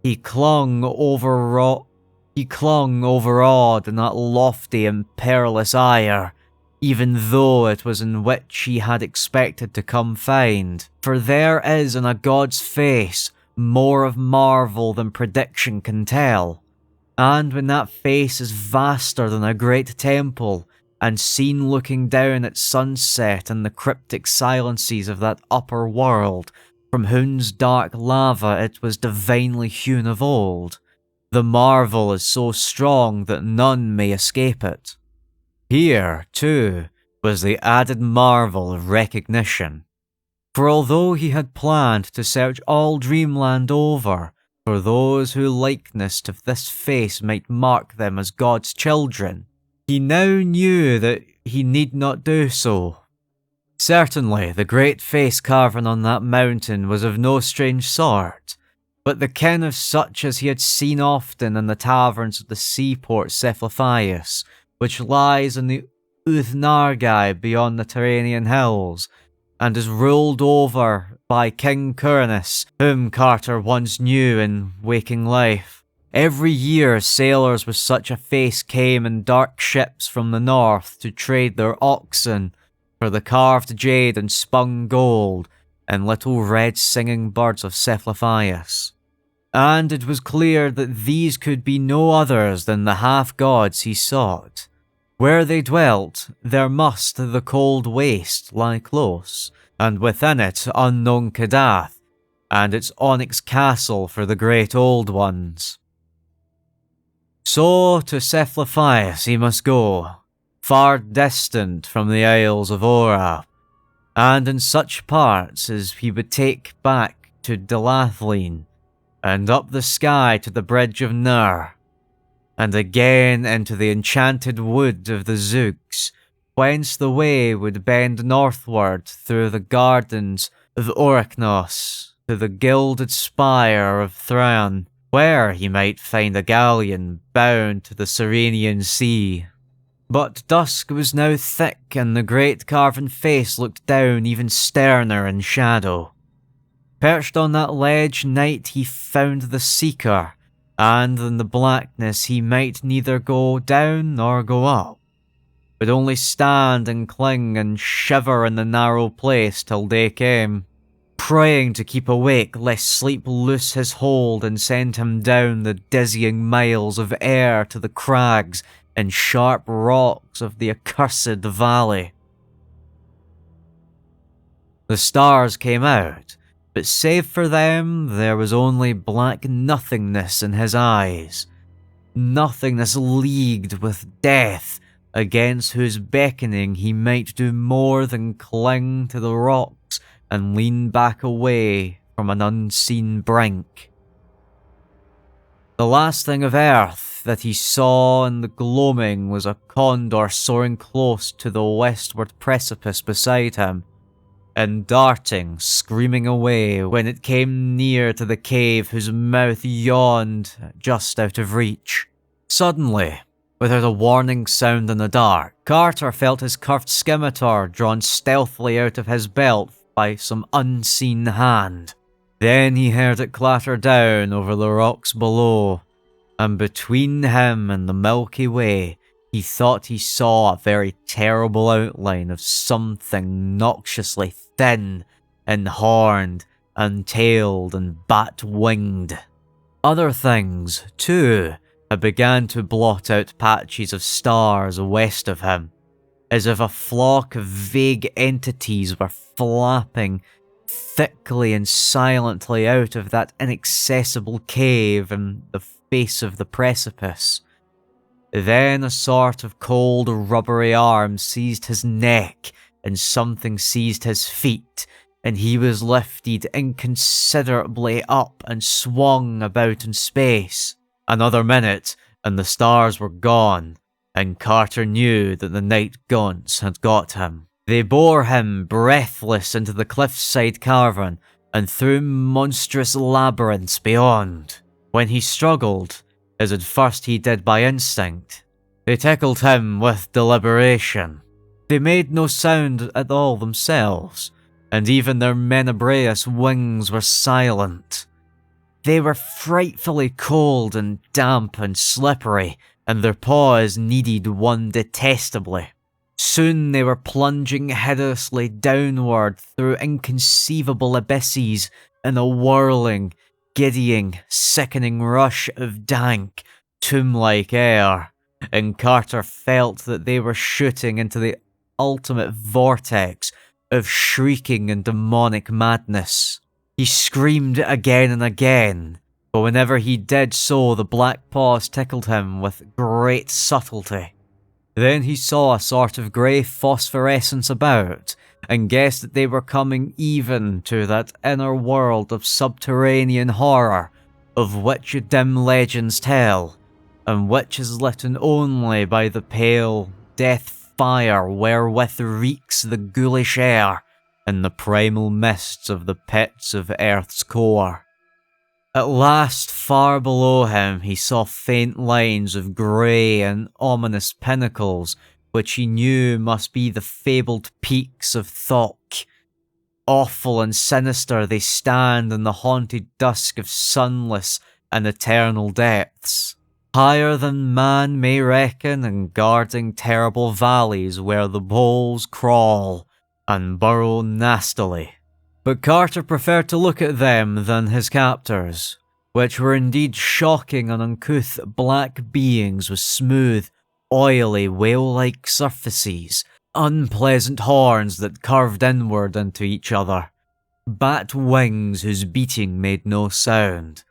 S1: He clung overawed in that lofty and perilous ire, even though it was in which he had expected to come find, for there is in a god's face more of marvel than prediction can tell, and when that face is vaster than a great temple, and seen looking down at sunset in the cryptic silences of that upper world, from whose dark lava it was divinely hewn of old, the marvel is so strong that none may escape it. Here, too, was the added marvel of recognition. For although he had planned to search all dreamland over for those whose likeness to this face might mark them as God's children, he now knew that he need not do so. Certainly, the great face carven on that mountain was of no strange sort, but the kin of such as he had seen often in the taverns of the seaport Cephalophius, which lies in the Uthnargai beyond the Tyrrhenian hills, and is ruled over by King Curnus, whom Carter once knew in waking life. Every year sailors with such a face came in dark ships from the north to trade their oxen for the carved jade and spun gold and little red singing birds of Cephalophius. And it was clear that these could be no others than the half-gods he sought. Where they dwelt, there must the cold waste lie close, and within it unknown Kadath, and its onyx castle for the great old ones. So to Cephalophias he must go, far distant from the Isles of Ora, and in such parts as he would take back to Delathleen, and up the sky to the Bridge of Nur, and again into the enchanted wood of the Zooks, whence the way would bend northward through the gardens of Orachnos to the gilded spire of Thran, where he might find a galleon bound to the Cyrenian Sea. But dusk was now thick, and the great carven face looked down even sterner in shadow. Perched on that ledge night he found the Seeker, and in the blackness he might neither go down nor go up, but only stand and cling and shiver in the narrow place till day came, praying to keep awake lest sleep loose his hold and send him down the dizzying miles of air to the crags and sharp rocks of the accursed valley. The stars came out, but save for them, there was only black nothingness in his eyes. Nothingness leagued with death, against whose beckoning he might do more than cling to the rocks and lean back away from an unseen brink. The last thing of earth that he saw in the gloaming was a condor soaring close to the westward precipice beside him, and darting, screaming away when it came near to the cave whose mouth yawned just out of reach. Suddenly, without a warning sound in the dark, Carter felt his curved scimitar drawn stealthily out of his belt by some unseen hand. Then he heard it clatter down over the rocks below, and between him and the Milky Way, he thought he saw a very terrible outline of something noxiously thin and horned and tailed and bat-winged. Other things, too, had begun to blot out patches of stars west of him, as if a flock of vague entities were flapping thickly and silently out of that inaccessible cave in the face of the precipice. Then a sort of cold, rubbery arm seized his neck, and something seized his feet, and he was lifted inconsiderably up and swung about in space. Another minute, and the stars were gone, and Carter knew that the night gaunts had got him. They bore him breathless into the cliffside cavern, and through monstrous labyrinths beyond. When he struggled, as at first he did by instinct, they tickled him with deliberation. They made no sound at all themselves, and even their menebraeus wings were silent. They were frightfully cold and damp and slippery, and their paws needed one detestably. Soon they were plunging hideously downward through inconceivable abysses in a whirling, giddying, sickening rush of dank, tomb-like air, and Carter felt that they were shooting into the ultimate vortex of shrieking and demonic madness. He screamed again and again, but whenever he did so, the black paws tickled him with great subtlety. Then he saw a sort of grey phosphorescence about, and guessed that they were coming even to that inner world of subterranean horror, of which dim legends tell, and which is lit only by the pale death fire wherewith reeks the ghoulish air in the primal mists of the pits of earth's core. At last, far below him, he saw faint lines of grey and ominous pinnacles, which he knew must be the fabled peaks of Thok. Awful and sinister they stand in the haunted dusk of sunless and eternal depths, higher than man may reckon, and guarding terrible valleys where the bulls crawl and burrow nastily. But Carter preferred to look at them than his captors, which were indeed shocking and uncouth black beings with smooth, oily, whale-like surfaces, unpleasant horns that curved inward into each other, bat wings whose beating made no sound,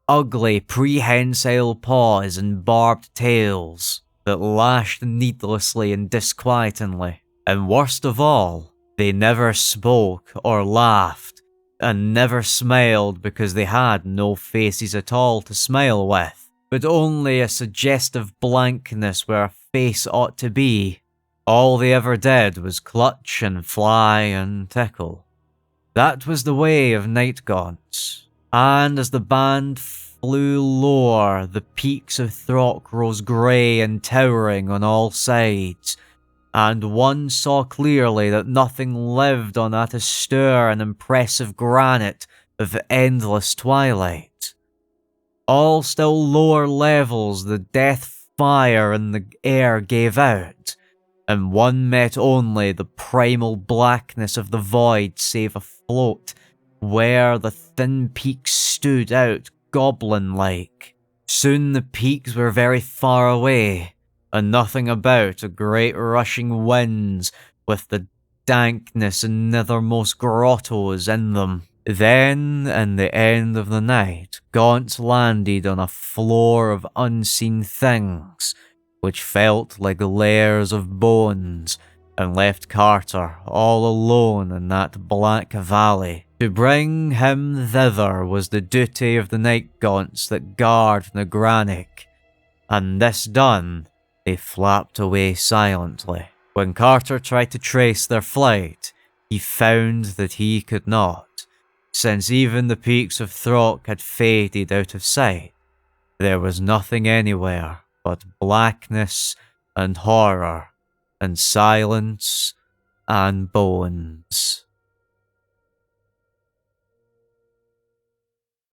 S1: ugly, prehensile paws and barbed tails that lashed needlessly and disquietingly. And worst of all, they never spoke or laughed, and never smiled because they had no faces at all to smile with, but only a suggestive blankness where a face ought to be. All they ever did was clutch and fly and tickle. That was the way of night gaunts, and as the band flew lower, the peaks of Throck rose grey and towering on all sides, and one saw clearly that nothing lived on that austere and impressive granite of endless twilight. All still lower levels the death fire in the air gave out, and one met only the primal blackness of the void save afloat, where the thin peaks stood out goblin-like. Soon the peaks were very far away, and nothing about a great rushing winds with the dankness and nethermost grottos in them. Then, in the end of the night, Gaunt landed on a floor of unseen things, which felt like layers of bones, and left Carter all alone in that black valley. To bring him thither was the duty of the night gaunts that guard Nagranic, and this done, they flapped away silently. When Carter tried to trace their flight, he found that he could not, since even the peaks of Throck had faded out of sight. There was nothing anywhere but blackness and horror and silence and bones.